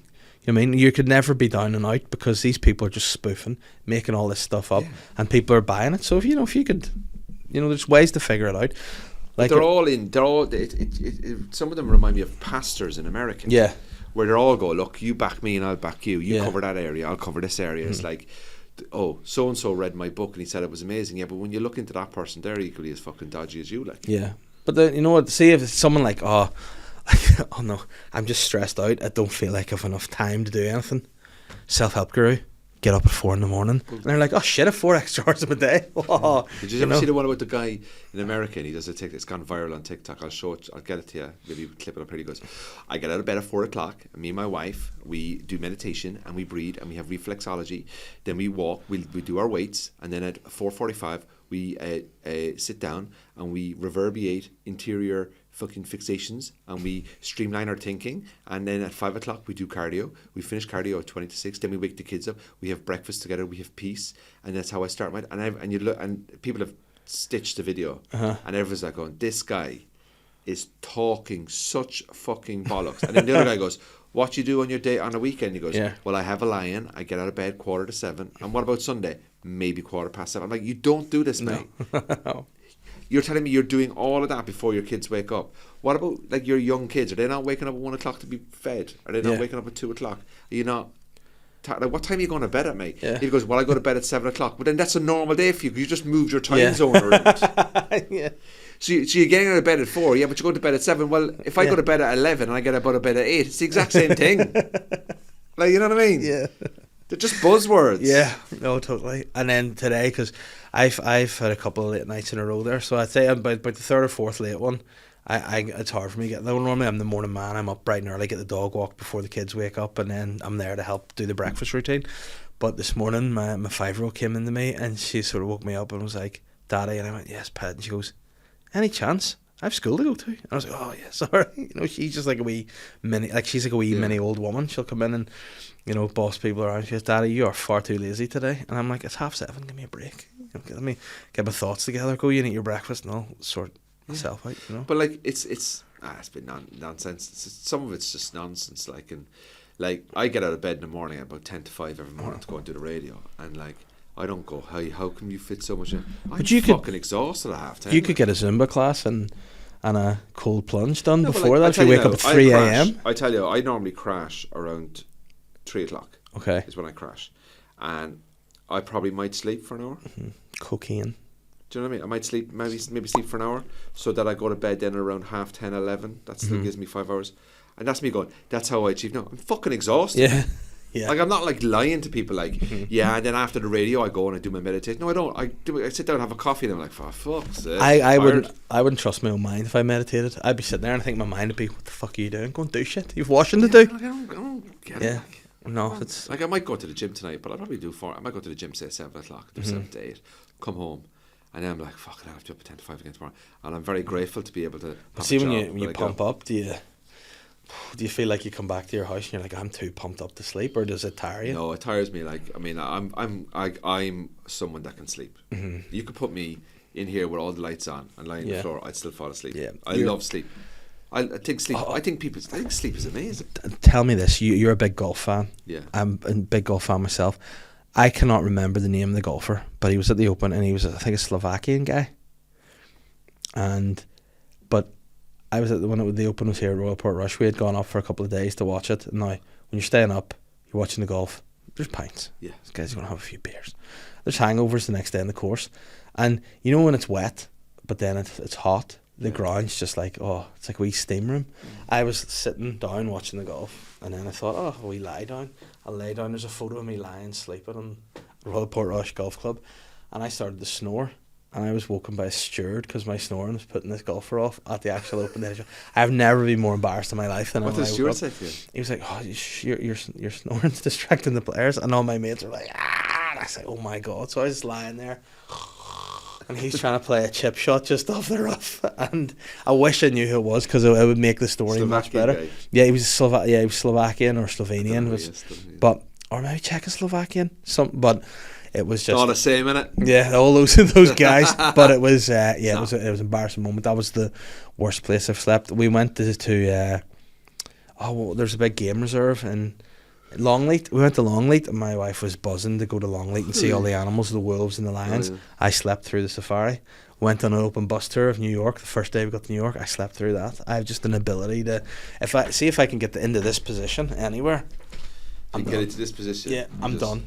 I mean, you could never be down and out because these people are just spoofing, making all this stuff up, and people are buying it. So if you could, there's ways to figure it out. Like some of them remind me of pastors in America. Yeah. Where they all go, look, you back me and I'll back you. You Yeah. cover that area, I'll cover this area. It's like, oh, so and so read my book and he said it was amazing. Yeah, but when you look into that person, they're equally as fucking dodgy as you. Like, yeah. But then, you know what? See if it's someone like, oh no, I'm just stressed out. I don't feel like I've enough time to do anything. Self-help guru. Get up at 4 a.m. and they're like, oh shit, I have 4 extra hours of a day. Oh, did you ever see the one about the guy in America and he does a TikTok? It's gone viral on TikTok. I'll show it. I'll get it to you. Maybe you clip it up here. He goes, I get out of bed at 4 o'clock. And me and my wife, we do meditation and we breathe and we have reflexology. Then we walk. We do our weights. And then at 4:45 we sit down and we reverberate interior fucking fixations and we streamline our thinking, and then at 5 o'clock we do cardio. We finish cardio at 20 to 6. Then we wake the kids up. We have breakfast together. We have peace, and that's how I start my. And you look, and people have stitched the video, and everyone's like going, "This guy is talking such fucking bollocks." And then the other guy goes, "What you do on your day on a weekend?" He goes, "Well, I have a lion. I get out of bed 6:45. And what about Sunday? Maybe 7:15." I'm like, "You don't do this, mate." No. You're telling me you're doing all of that before your kids wake up. What about like your young kids? Are they not waking up at 1 o'clock to be fed? Are they not waking up at 2 o'clock? Are you not? Like, what time are you going to bed at, mate? Yeah. He goes, well, I go to bed at 7 o'clock. But then that's a normal day for you. You just moved your time zone around. Yeah. So you're getting out of bed at 4, but you're going to bed at 7. Well, if I go to bed at 11 and I get out of bed at 8, it's the exact same thing. Like, you know what I mean? Yeah. They're just buzzwords. Yeah, no, totally. And then today, because I've had a couple of late nights in a row there, so I'd say about the third or fourth late one, it's hard for me to get there. Normally I'm the morning man. I'm up bright and early, get the dog walk before the kids wake up, and then I'm there to help do the breakfast routine. But this morning, my 5-year-old came into me and she sort of woke me up and was like, "Daddy," and I went, "Yes, pet." And she goes, "Any chance? I have school to go to." And I was like, "Oh yeah, sorry." She's just like a wee mini, mini old woman. She'll come in and boss people around. She goes, "Daddy, you are far too lazy today." And I'm like, "It's 7:30. Give me a break. Let me get my thoughts together. Go, you and eat your breakfast, and I'll sort myself out." But like, it's been nonsense. Some of it's just nonsense. Like I get out of bed in the morning at about 10 to 5 every morning to go and do the radio, and like I don't go, how come you fit so much in? I'm fucking exhausted at 10:30. You could get a Zumba class and a cold plunge done before that. If you wake up at 3 a.m. I tell you, I normally crash around 3 o'clock. Okay. Is when I crash, and I probably might sleep for an hour. Mm-hmm. Cocaine. Do you know what I mean? I might sleep, maybe sleep for an hour, so that I go to bed then around 10:30, 11. That still gives me 5 hours, and that's me going, that's how I achieve. No, I'm fucking exhausted. Yeah. Yeah. Like, I'm not like lying to people like, and then after the radio I go and I do my meditation. No, I don't. I sit down and have a coffee and I'm like, for fuck's sake. I wouldn't trust my own mind if I meditated. I'd be sitting there and I think my mind would be, what the fuck are you doing? Go and do shit. You've washing to do. I don't get it. Yeah. No, it's like I might go to the gym tonight, but I'll probably I might go to the gym, say 7 o'clock, do 7 to 8, come home, and then I'm like, fuck it, I have to be up at 10 to 5 again tomorrow. And I'm very grateful to be able to. See, when you pump up, do you feel like you come back to your house and you're like, I'm too pumped up to sleep, or does it tire you? No, it tires me. Like, I mean, I'm someone that can sleep. Mm-hmm. You could put me in here with all the lights on and lie on the floor, I'd still fall asleep. Yeah, I love sleep. I think sleep. I think sleep is amazing. Tell me this: you're a big golf fan. Yeah, I'm a big golf fan myself. I cannot remember the name of the golfer, but he was at the Open, and he was, I think, a Slovakian guy. But I was when the Open was here at Royal Portrush. We had gone up for a couple of days to watch it. And now, when you're staying up, you're watching the golf. There's pints. Yeah, this guy's going to have a few beers. There's hangovers the next day on the course, and when it's wet, but then it's hot. the ground's just like, oh, it's like a wee steam room. I was sitting down watching the golf, and then I thought, oh, we lie down. I'll lay down. There's a photo of me lying, sleeping on Royal Portrush Golf Club, and I started to snore. And I was woken by a steward because my snoring was putting this golfer off at the actual open day. I've never been more embarrassed in my life than What when did I the woke steward up. say to you? He was like, oh, your snoring's distracting the players. And all my mates were like, ah. And I said, oh my God. So I was just lying there. And he's trying to play a chip shot just off the rough. And I wish I knew who it was because it would make the story much Slovakian better. guy. Yeah, he was he was Slovakian or Slovenian. Yeah. But or maybe Czechoslovakian. But it was just All the same, innit? yeah, all those guys. But it was it was an embarrassing moment. That was the worst place I've slept. We went to there's a big game reserve in Longleat. We went to Longleat, and my wife was buzzing to go to Longleat and see all the animals, the wolves and the lions. yeah. I slept through the safari. Went on an open bus tour of New York. The first day we got to New York, I slept through that. I have just an ability to, if I can get into this position anywhere, You can get into this position. yeah, I'm done.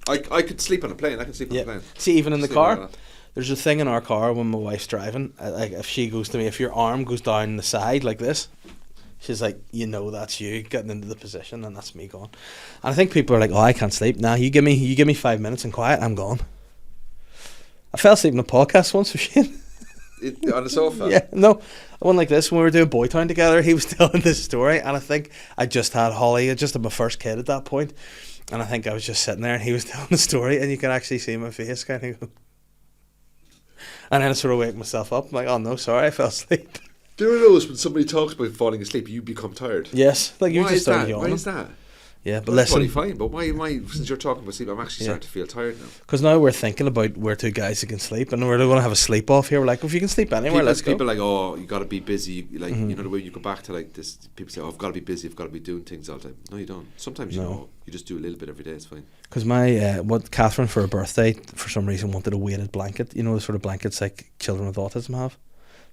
I could sleep on a plane. I can sleep on a plane. See, even in the Sleep car, like that. there's a thing in our car when my wife's driving. Like if she goes to me, if your arm goes down the side like this, she's like, you know, that's you getting into the position, and that's me gone. And I think people are like, oh, I can't sleep. Nah, you give me 5 minutes in quiet, I'm gone. I fell asleep in a podcast once with Shane. On the sofa. Yeah, no, one like this when we were doing Boytown together. He was telling this story, and I think I just had Holly. I just had my first kid at that point. And I think I was just sitting there and he was telling the story, and you can actually see my face kind of go. And then I sort of wake myself up. I'm like, oh no, sorry, I fell asleep. Do you notice when somebody talks about falling asleep, you become tired? Yes, like you Why just is started that? yawning. Why is that? Yeah, but That's listen, probably fine. But why? Since you're talking about sleep, I'm actually Yeah. starting to feel tired now. because now we're thinking about we're two guys who can sleep, and we're going to have a sleep off here. We're like, if you can sleep anywhere, let's go. People are like, oh, you got to be busy. Like, Mm-hmm. you know, the way you go back to like this, people say, oh, I've got to be busy. I've got to be doing things all the time. No, you don't. Sometimes you No. know, you just do a little bit every day. It's fine. Because my what Catherine for her birthday for some reason wanted a weighted blanket. You know the sort of blankets like children with autism have.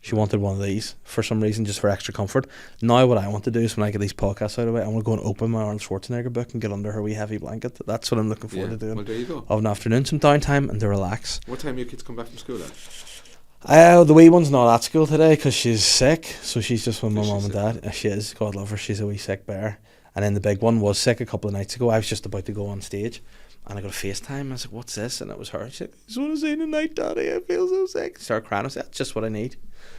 She wanted one of these for some reason, just for extra comfort. Now what I want to do is when I get these podcasts out of the way, I want to go and open my Arnold Schwarzenegger book and get under her wee heavy blanket. That's what I'm looking forward to doing. Well, there you go. Of an afternoon, some downtime and to relax. What time do your kids come back from school at? The wee one's not at school today because she's sick, so she's just with my Is she mum and sick? dad. She is, God love her, she's a wee sick bear. And then the big one was sick a couple of nights ago. I was just about to go on stage and I got a FaceTime. I was like, what's this? And it was her. She said, I just want to say tonight, Daddy, I feel so sick. Started crying. I said, that's just what I need.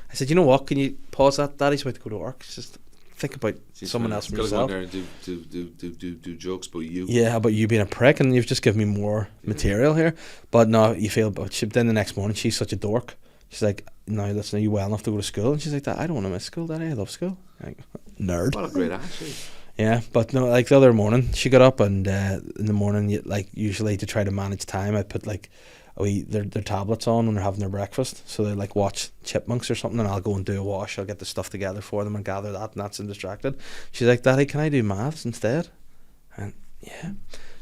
I said, you know what, can you pause that? Daddy's about to go to work. Just think about someone else from Got to go in yourself. there and do jokes about you. Yeah, how about you being a prick? And you've just given me more material here. But no, you feel, but then the next morning, she's such a dork. She's like, no, listen, are you well enough to go to school? And she's like, I don't want to miss school, Daddy. I love school. I'm like, nerd. What a great attitude. Yeah, but no, like the other morning, she got up and in the morning, like usually to try to manage time, I put like their tablets on when they're having their breakfast, so they like watch Chipmunks or something, and I'll go and do a wash. I'll get the stuff together for them and gather that, and that's distracted. She's like, Daddy, can I do maths instead? And yeah,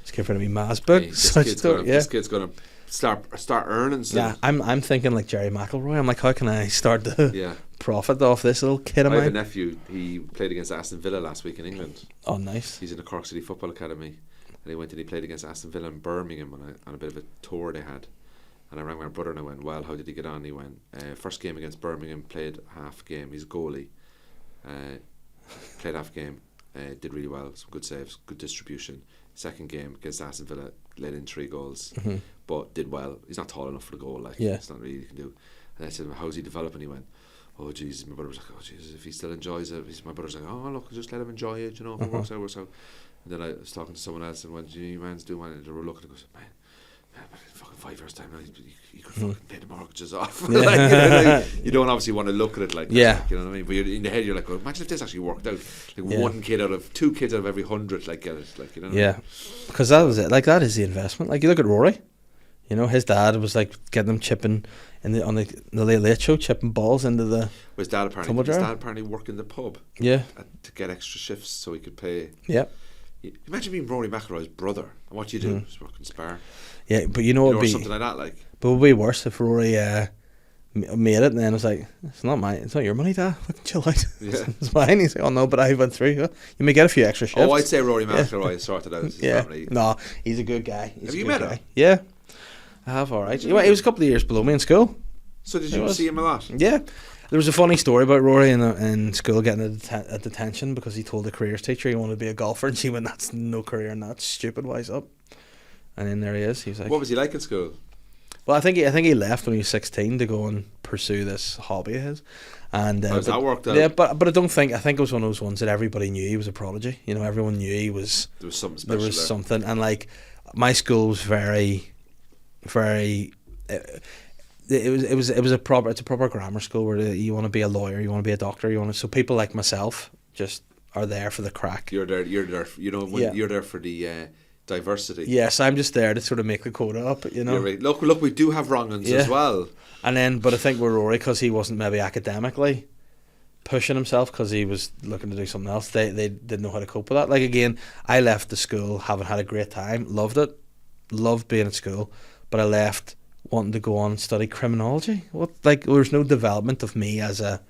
just give her me maths book. Hey, This kid's gonna start earning stuff. Yeah, I'm thinking like Jerry McElroy. I'm like, how can I start to Yeah. profit off this little kid of I have a mine? nephew. He played against Aston Villa last week in England. Oh, nice. He's in the Cork City Football Academy, and he went and he played against Aston Villa in Birmingham on a bit of a tour they had. And I rang my brother and I went, well, how did he get on? He went, first game against Birmingham, played half game. He's a goalie. Played half game, did really well, some good saves, good distribution. Second game against Aston Villa, let in 3 goals, but did well. He's not tall enough for the goal, like, Yeah. it's not really you can do. And I said, how's he developing? He went, oh Jesus. My brother was like, oh Jesus, if he still enjoys it. My brother's like, oh look, just let him enjoy it, you know, if it works out, works out. And then I was talking to someone else and went, you man's doing well, and they were looking and goes, man, fucking 5 years time now, you could fucking pay the mortgages off. Yeah. Like, you know, like, you don't obviously want to look at it like that, Yeah. like, you know what I mean? But you're, in the head you're like, well, imagine if this actually worked out. Like Yeah. 2 kids out of every 100 like get it, like, you know what I Yeah, mean? because that was it. Like that is the investment. Like you look at Rory, you know, his dad was like getting him chipping on the Late Late Show, chipping balls into the His dad Tumble dryer? apparently worked in the pub yeah. to get extra shifts so he could pay. Yeah, Imagine being Rory McIlroy's brother and what you do is work in Spar, yeah, but you know you what know, would or be, something like that. Like, but it would be worse if Rory made it and then it was like, it's not mine, it's not your money, Dad. Fucking chill out. Yeah. It's mine. He's like, oh no, but I went through. You may get a few extra shifts. oh, I'd say Rory McIlroy has sorted out his yeah, family. no, he's a good guy. He's Have a you good met guy. him? Yeah, I have. All right. He was a couple of years below me in school. So did It you was. see him a lot? Yeah. There was a funny story about Rory in school getting a detention because he told the careers teacher he wanted to be a golfer, and she went, "That's no career in that, stupid, wise up." And then there he is. He was like, What was he like in school? well, I think he left when he was 16 to go and pursue this hobby of his. And How's that worked out? yeah, but I think it was one of those ones that everybody knew he was a prodigy. You know, everyone knew he was. There was something special. There was something, and like my school was very. It's a proper grammar school where you want to be a lawyer, you want to be a doctor, so people like myself just are there for the crack. You're there. You're there for the diversity. Yes, I'm just there to sort of make the quota up, you know. You're right. Look, we do have wrong uns as well. And then, but I think with Rory, because he wasn't maybe academically pushing himself because he was looking to do something else, they didn't know how to cope with that. Like, again, I left the school having had a great time, loved it, loved being at school, but I left wanting to go on and study criminology. There was no development of me as a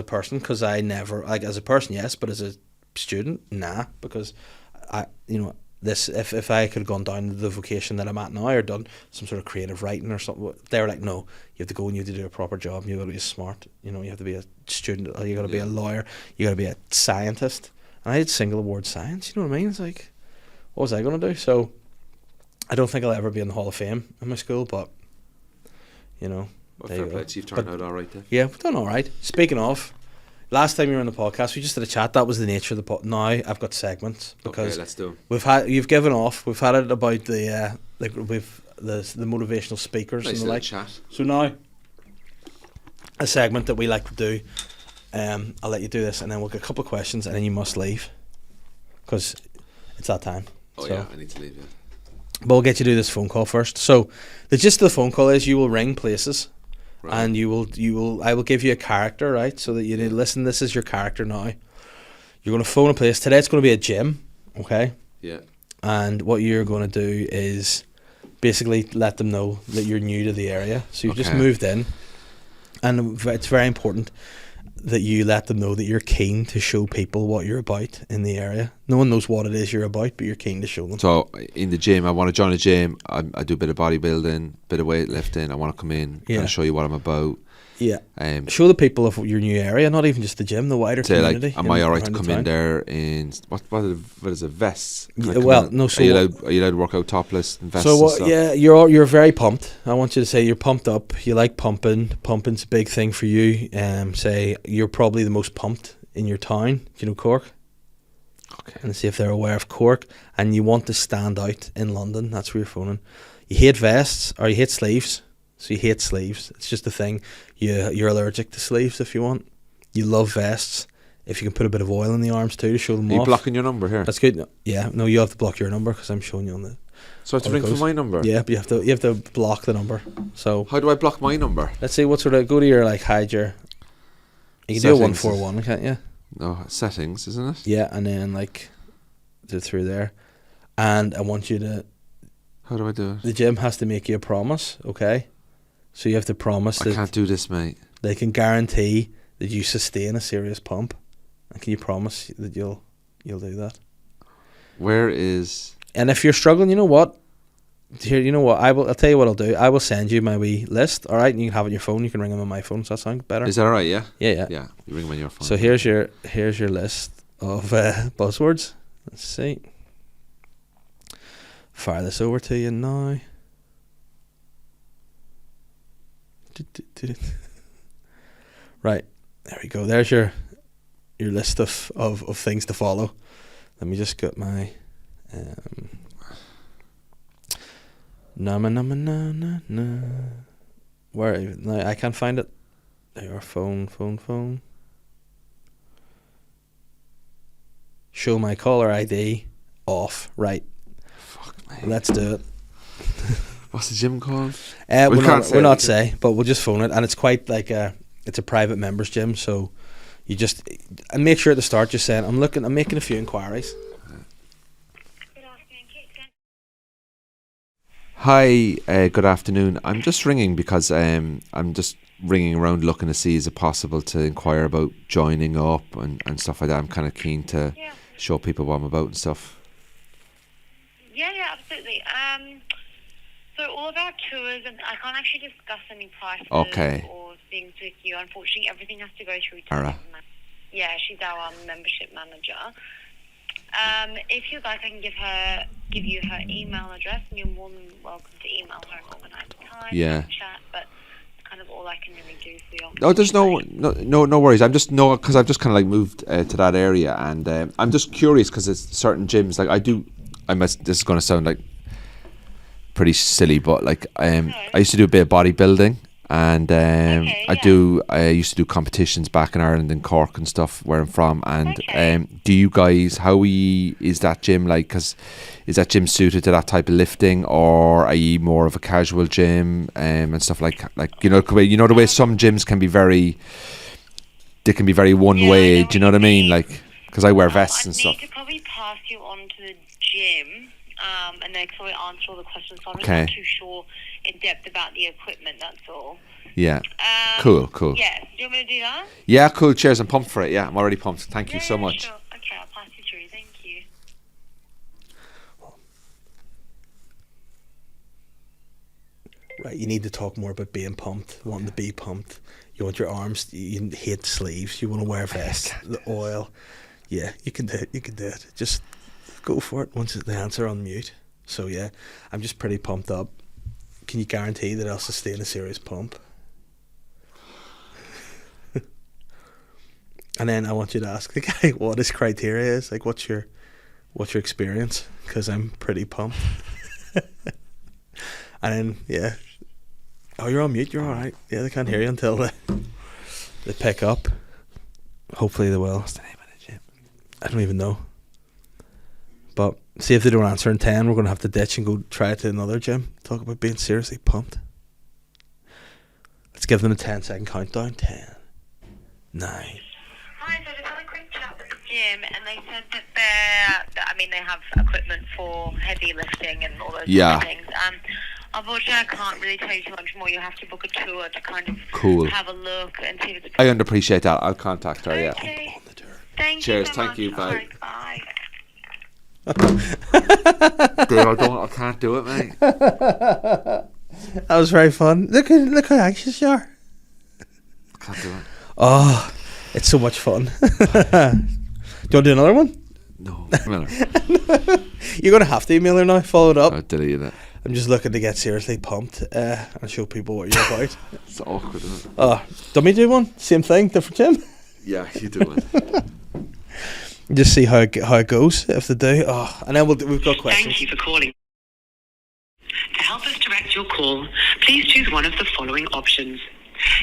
person, because I never, like, as a person, yes, but as a student, nah, because if I could have gone down the vocation that I'm at now, or done some sort of creative writing or something, they were like, no, you have to go and you have to do a proper job, and you've got to be smart, you have to be a student, or you got to be a lawyer, you got to be a scientist. And I had single award science, you know what I mean? It's like, what was I going to do? So I don't think I'll ever be in the Hall of Fame in my school, but Well, fair play. You've turned out all right then. yeah, we've done all right. Speaking of, last time you were on the podcast, we just did a chat. That was the nature of the pod. Now I've got segments because Okay, let's do. we've had about the the motivational speakers Nice and the little like. chat. So now a segment that we like to do. I'll let you do this, and then we'll get a couple of questions, and then you must leave because it's that time. Oh So- yeah, I need to leave. Yeah. But we'll get you to do this phone call first. So the gist of the phone call is you will ring places. Right. And I will give you a character, right? So that you need, listen, this is your character now. You're going to phone a place. Today it's going to be a gym, okay? Yeah. And what you're going to do is basically let them know that you're new to the area. So you've just Okay. moved in. And it's very important that you let them know that you're keen to show people what you're about in the area. No one knows what it is you're about, but you're keen to show them. So in the gym, I want to join a gym. I do a bit of bodybuilding, bit of weightlifting. I want to come in and show you what I'm about. Yeah. Show the people of your new area, not even just the gym, the wider say community. like, am I alright to around the come in town. there in what is it, vests? Can I Yeah, come well, in? no, so are you what- allowed to work out topless in vests? So and what? stuff? Yeah, you're very pumped. I want you to say you're pumped up. You like pumping. Pumping's a big thing for you. Say you're probably the most pumped in your town. Do you know Cork? Okay. And see if they're aware of Cork. And you want to stand out in London. That's where you're phoning. You hate vests or you hate sleeves. So you hate sleeves. It's just a thing. You're allergic to sleeves if you want. You love vests. If you can put a bit of oil in the arms too to show them Are you off. blocking your number here? That's good. Yeah. No, you have to block your number because I'm showing you on the. So I have to how it ring for goes. my number? Yeah, but you have to block the number. So How do I block my number? let's see what sort of go to your hide your. You can do a Settings. 141, can't you? No, settings, isn't it? Yeah, and then do it through there, and I want you to. How do I do it? The gym has to make you a promise, okay? So you have to promise I that can't do this, mate. they can guarantee that you sustain a serious pump, and can you promise that you'll do that? Where is... And if you're struggling, you know what? Here, you know what? I'll tell you what I'll do. I will send you my wee list, all right? And you can have it on your phone. You can ring them on my phone. Does that sound better? Is that alright, yeah? Yeah. Yeah, you ring them on your phone. So here's your list of buzzwords. Let's see. Fire this over to you now. Right, there we go. There's your list of things to follow. Let me just get my na. Where even? No, I can't find it. There, phone. Show my caller ID off. Right. Fuck, mate. Let's do it. What's the gym called? We're not say, but we'll just phone it, and it's quite like it's a private members gym, so you just and make sure at the start you're saying I'm making a few inquiries. Hi, good afternoon. I'm just ringing because I'm just ringing around looking to see is it possible to inquire about joining up and stuff like that. I'm kind of keen to show people what I'm about and stuff. Yeah, absolutely. So all of our tours, and I can't actually discuss any prices Okay. or things with you. Unfortunately, everything has to go through to Alright. Yeah, she's our membership manager. If you'd like, I can give you her email address, and you're more than welcome to email her and organise a time, Yeah. have a chat. But it's kind of all I can really do for you. No, there's no worries. I'm just because I've just kind of like moved to that area, and I'm just curious because it's certain gyms like this is going to sound like pretty silly, but like I used to do a bit of bodybuilding, and I used to do competitions back in Ireland and Cork and stuff where I'm from. And do you guys, is that gym like? Because is that gym suited to that type of lifting, or are you more of a casual gym and stuff like the way some gyms can be very, they can be very one way. Do you know what I mean? Like, because I wear vests and I stuff. need to probably pass you on to the gym, and they can probably answer all the questions. So I'm just Okay. not too sure in depth about the equipment. That's all. Yeah. Cool. Yeah. Do you want me to do that? Yeah, cool. Cheers. I'm pumped for it. Yeah, I'm already pumped. Thank you so much. Sure. Okay, I'll pass you through. Thank you. Right, you need to talk more about being pumped, wanting to be pumped. You want your arms, you hate sleeves, you want to wear vests, the oil. Yeah, you can do it. Just go for it once the hands are on mute. So yeah, I'm just pretty pumped up. Can you guarantee that I'll sustain a serious pump? And then I want you to ask the guy what his criteria is. Like, what's your experience? Because I'm pretty pumped. And then, yeah. Oh, you're on mute. You're all right. Yeah, they can't hear you until they pick up. Hopefully they will. What's the name of the gym? I don't even know. But see if they don't answer in 10, we're going to have to ditch and go try it to another gym. Talk about being seriously pumped. Let's give them a 10-second countdown. 10, 9. Hi, so I just had a quick chat with the gym, and they said that they have equipment for heavy lifting and all those kind of things. Unfortunately, I can't really tell you too much more. You have to book a tour to kind of have a look and see if it's... I underappreciate that. I'll contact her, Okay. Thank Cheers, you so thank much. you, bye. Alright, bye. Dude, I can't do it, mate. That was very fun. Look how anxious you are. I can't do it. Oh, it's so much fun. Do you want to do another one? No, Miller. You're going to have to email her now, follow it up. I deleted it. I'm just looking to get seriously pumped and show people what you're about. It's awkward, isn't it? Oh, do me do one? Same thing, different gym? Yeah, you do it. Just see how it goes, if they do. Oh, and then we've got questions. Thank you for calling. To help us direct your call, please choose one of the following options.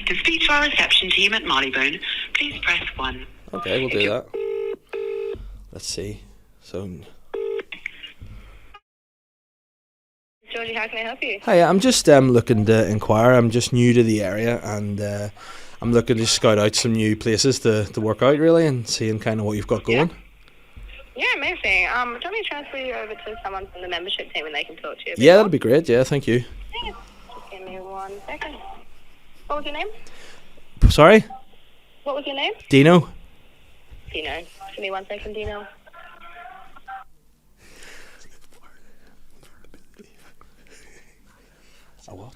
To speak to our reception team at Marleybone, please press 1. Okay, we'll do that. Let's see. So... Georgie, how can I help you? Hi, I'm just looking to inquire. I'm just new to the area, and I'm looking to scout out some new places to work out, really, and seeing kind of what you've got going. Yeah, amazing. Do you want me to transfer you over to someone from the membership team and they can talk to you? Yeah, that'd be great. Yeah, thank you. Yeah. Just give me 1 second. What was your name? Sorry? What was your name? Dino? Dino. Give me 1 second, Dino. Oh, what?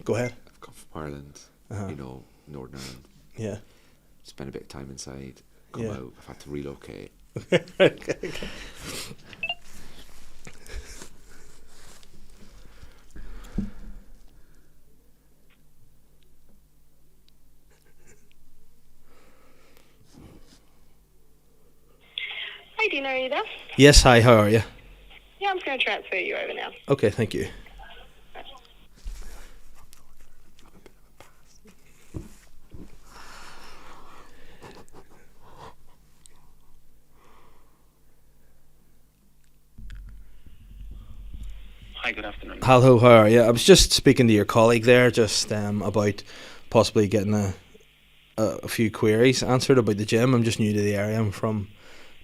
Go ahead. I've come from Ireland, Northern Ireland. Yeah. Spent a bit of time inside, come out, I've had to relocate. Okay. Hi, Dino, are you there? Yes, hi, how are you? Yeah, I'm just going to transfer you over now. Okay, thank you. Hi, good afternoon. Hello, how are you? I was just speaking to your colleague there, just about possibly getting a few queries answered about the gym. I'm just new to the area. I'm from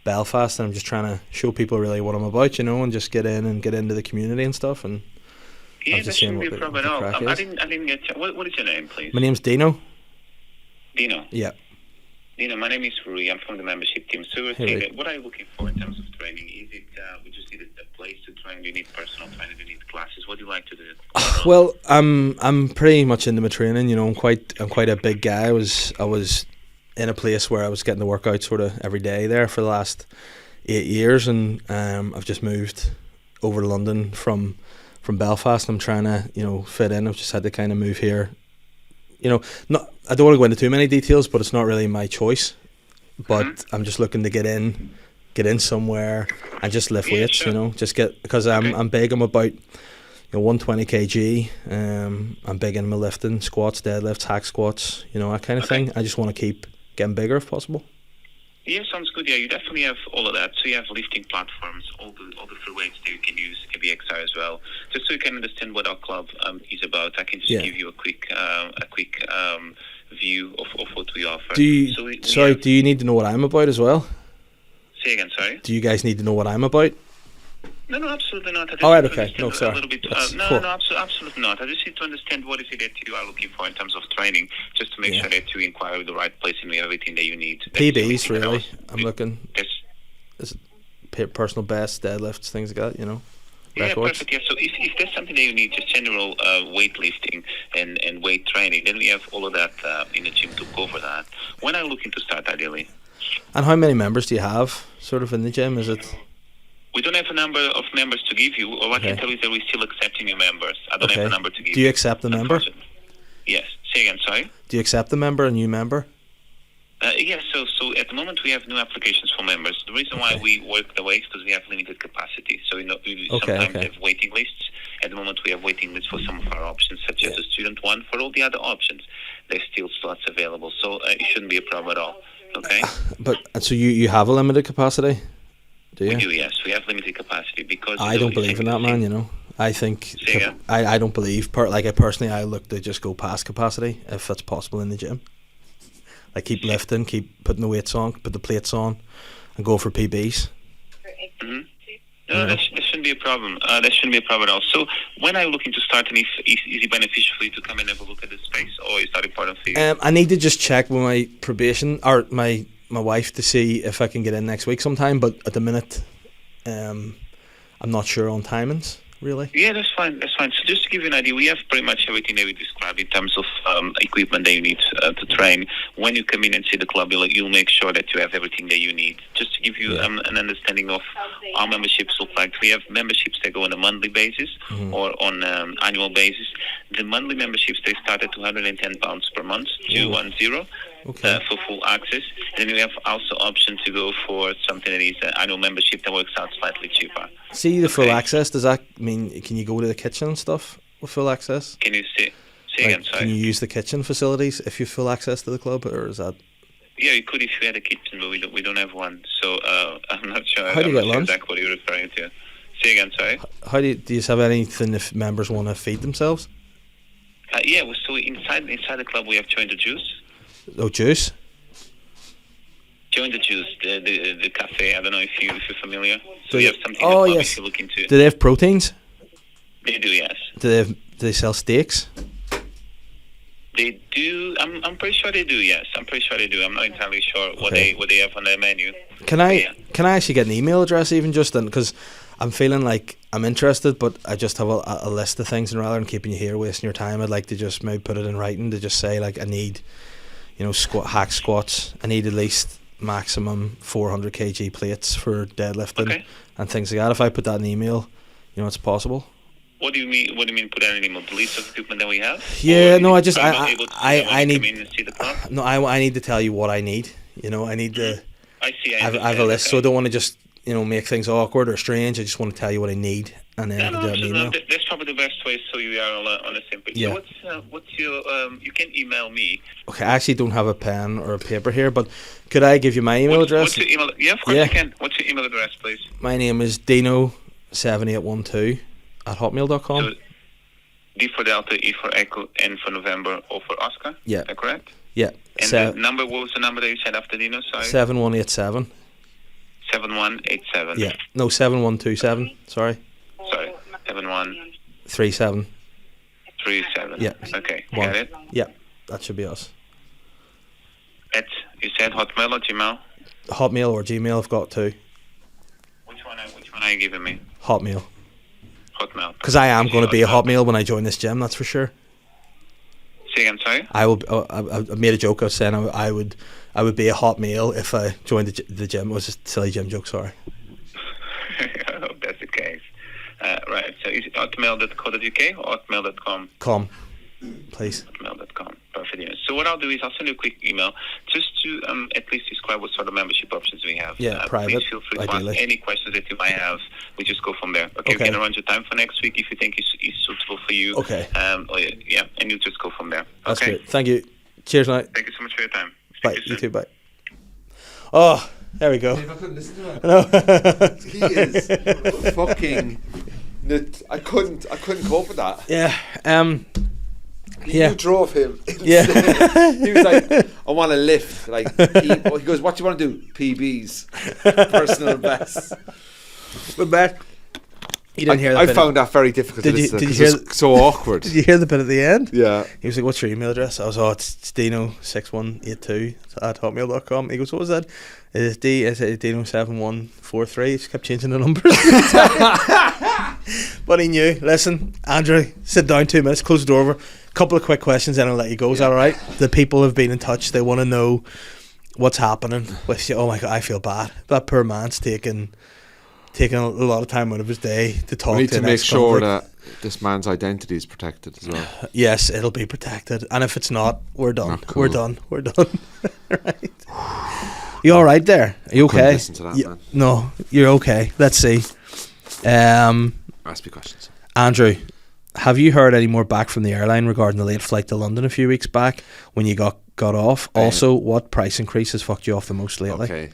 Belfast, and I'm just trying to show people really what I'm about, and just get in and get into the community and stuff. And Yeah, I'm just that seeing shouldn't be a what the problem at all. crack I is. didn't get what is your name, please? My name's Dino. Dino. Yeah. Dino, my name is Rui. I'm from the membership team. So, Hey, Rui. what are you looking for in terms of training? Is it would you see a place to train? Do you need personal training? Do you need classes? What do you like to do? Well, I'm pretty much into my training. You know, I'm quite a big guy. I was in a place where I was getting to work out sort of every day there for the last 8 years, and I've just moved over to London from Belfast. I'm trying to fit in. I've just had to kind of move here. I don't want to go into too many details, but it's not really my choice. But I'm just looking to get in somewhere and just lift weights. Sure. Just get, because I'm big. I'm about 120 kg. I'm big in my lifting, squats, deadlifts, hack squats, that kind of thing. I just want to keep getting bigger if possible. Yeah, sounds good. Yeah, you definitely have all of that. So you have lifting platforms, all the free weights that you can use, ABXR as well. Just so you can understand what our club is about, I can just give you a quick view of what we offer. Do you need to know what I'm about as well? Say again, sorry? Do you guys need to know what I'm about? No, absolutely not. All right, okay. No, sorry. A little bit, cool. Absolutely not. I just need to understand what is it that you are looking for in terms of training, just to make sure that you inquire with the right place and we have everything that you need. PBs, really. I'm looking. That's personal best, deadlifts, things like that, Yeah, records. perfect. Yeah, so if there's something that you need, just general weightlifting and weight training, then we have all of that in the gym to cover that. When are you looking to start, ideally? And how many members do you have, sort of, in the gym? Is it? We don't have a number of members to give you. All I can tell you is that we're still accepting new members. I don't have a number to give you. Do you accept the member? Yes. Say again, sorry? Do you accept the member, a new member? Yes, so at the moment we have new applications for members. The reason why we work the way is because we have limited capacity. So we sometimes have waiting lists. At the moment we have waiting lists for some of our options, such as the student one. For all the other options, there's still slots available. So it shouldn't be a problem at all. Okay? So you have a limited capacity? Do you? We do, yes. We have limited capacity because... I don't believe in that, man, I think... I don't believe... I look to just go past capacity, if that's possible in the gym. Like, keep lifting, keep putting the weights on, put the plates on, and go for PBs. Mm-hmm. No, that shouldn't be a problem. That shouldn't be a problem at all. So, when are you looking to start, and is it beneficial for you to come and have a look at the space, or is that important for you? I need to just check with my probation, or my wife, to see if I can get in next week sometime, but at the minute, I'm not sure on timings, really. Yeah, that's fine. So just to give you an idea, we have pretty much everything that we described in terms of equipment that you need to train. When you come in and see the club, you'll make sure that you have everything that you need. Just to give you an understanding of how memberships look like, we have memberships that go on a monthly basis or on annual basis. The monthly memberships, they start at £210 per month, 210. For full access, and then we have also option to go for something that is an annual membership that works out slightly cheaper. See, the full access, does that mean can you go to the kitchen and stuff with full access? Can you say again, sorry? Can you use the kitchen facilities if you have full access to the club, or is that? Yeah, you could if you had a kitchen, but we don't have one, so I'm not sure. How do you get lunch? Exactly what you're referring to. Say again, sorry. How do you have anything if members want to feed themselves? Yeah, so inside the club we have Join the Juice. Oh, juice? Join the Juice, the cafe. I don't know if you're familiar. So you have something if you look into. Do they have proteins? They do, yes. Do they sell steaks? They do. I'm pretty sure they do. Yes, I'm pretty sure they do. I'm not entirely sure what they have on their menu. Can I actually get an email address even just then? Because I'm feeling like I'm interested, but I just have a list of things, and rather than keeping you here wasting your time, I'd like to just maybe put it in writing to just say like I need, hack squats. I need at least maximum 400 kg plates for deadlifting and things like that. If I put that in the email, it's possible. What do you mean? What do you mean? Put that in the email? The list of equipment that we have? Yeah, no. I need. Come in and see the club? No, I need to tell you what I need. I need to. I see. I have a list, so I don't want to just make things awkward or strange. I just want to tell you what I need, and then do an email. That's probably the best way, so you are on the same page. Yeah. So what's your? You can email me. Okay, I actually don't have a pen or a paper here, but could I give you my email address? What's your email? Yeah, of course you can. What's your email address, please? My name is Dino7812@hotmail.com. So, D for Delta, E for Echo, N for November, O for Oscar. Yeah. Is that correct? Yeah. And the number, what was the number that you said after Dino? Sorry. 7187. 7187. Yeah. No, 7127. Sorry. 7137. 37. Yeah. Okay. Got it. Yeah. That should be us. You said Hotmail or Gmail? Hotmail or Gmail, I've got two. are you giving me? Hotmail. Hotmail. Because I am going to be a Hotmail when I join this gym. That's for sure. Say again, sorry. I will. I made a joke. I was saying I would be a Hotmail if I joined the gym. It was a silly gym joke. Sorry. I hope that's the case. Right. So is it hotmail.co.uk or hotmail.com? Com, please. Hotmail.com. Perfect. Yeah. So what I'll do is I'll send you a quick email just to at least describe what sort of membership options we have. Yeah, private. Please feel free to ideally. ask any questions that you might have. We just go from there. Okay. Okay. We're gonna arrange a time for next week if you think it's suitable for you. Okay. Yeah, and you just go from there. That's Okay. great. Thank you. Cheers, night. Thank you so much for your time. Bye. Speak to You soon. too. Bye. Oh, there we go. Dave, I couldn't listen to that. No. He is fucking. I couldn't cope with that. Yeah. You drove him. Yeah. He was like, I want to lift. Like, he goes, what do you want to do? PBs, personal bests. But Matt, you didn't hear that. I bit found that very difficult Did to you- listen to did you 'cause hear it's so awkward. Did you hear the bit at the end? Yeah. He was like, "What's your email address?" I was, it's Dino6182 at hotmail.com. He goes, "What was that?" It's Dino7143. He just kept changing the numbers. But he knew. Listen, Andrew, sit down 2 minutes, close the door over. Couple of quick questions, then I'll let you go. Is that all right? The people have been in touch. They want to know what's happening with you. Oh my God, I feel bad. That poor man's taking a lot of time out of his day to talk We need to to an make sure ex-convict. that this man's identity is protected as well. Yes, it'll be protected. And if it's not, we're done. Oh, cool. We're done. We're done. Right. You all right there? Are you Couldn't okay? listen to that, man. No, you're okay. Let's see. Ask me questions. Andrew, have you heard any more back from the airline regarding the late flight to London a few weeks back when you got off? Also, what price increase has fucked you off the most lately? Okay.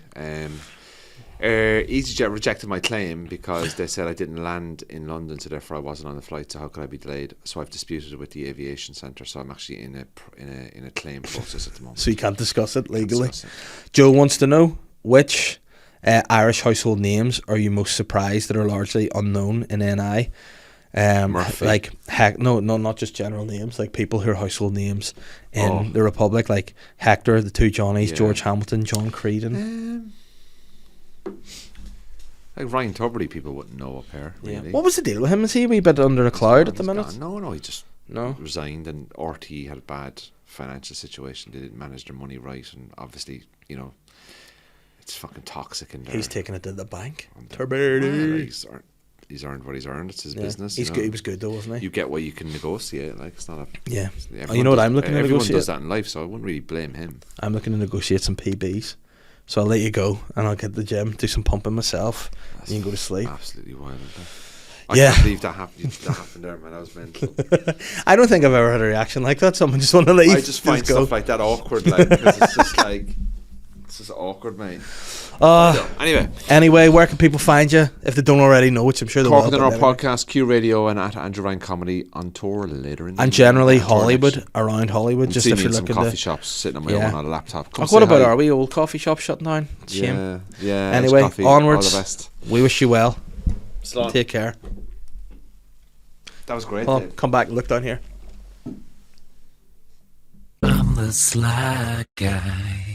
EasyJet rejected my claim because they said I didn't land in London, so therefore I wasn't on the flight. So how could I be delayed? So I've disputed it with the aviation centre. So I'm actually in a claim process at the moment. So you can't discuss it Can't legally. discuss it. Joe wants to know which Irish household names are you most surprised that are largely unknown in NI? Murphy. Like no, not just general names, like people who are household names in Oh. the Republic, like Hector, the two Johnnies, Yeah. George Hamilton, John Creedon. Like Ryan Tuberty, people wouldn't know up here. Really. What was the deal with him? Is he a wee bit under a cloud at the He's minute? gone. No, he just No. resigned, and RT had a bad financial situation. They didn't manage their money right, and obviously, it's fucking toxic in there. He's taking it to the bank. Well, Tuberty. he's earned what he's earned. It's his Yeah. business. He's good. He was good though, wasn't he? You get what you can negotiate. Like, it's not a. Yeah. everyone You know what does- I'm looking to Everyone negotiate? does that in life, so I wouldn't really blame him. I'm looking to negotiate some PBs. So I'll let you go and I'll get to the gym, do some pumping myself. That's You can go to sleep. Absolutely wild. I Yeah. can't believe that happened there, man. I was mental. I don't think I've ever had a reaction like that. Someone just want to leave. I just find go. stuff like that awkward, like, because it's just like, it's just awkward, mate. Anyway, Anyway, where can people find you if they don't already know, which I'm sure they Cork will. and but our never. podcast, Q Radio, and at Andrew Ryan Comedy on tour later in the And year. generally On tour Hollywood, next- around Hollywood, just see if me you're in some looking coffee to. shops, sitting on my Yeah. own on a laptop. Come Oh, what say about hi. our wee old coffee shop shutting down? Shame. Yeah. Anyway, coffee, onwards. All the best. We wish you well. Slán. Take care. That was great. Well, Dave. come back and look down here. I'm the sly guy.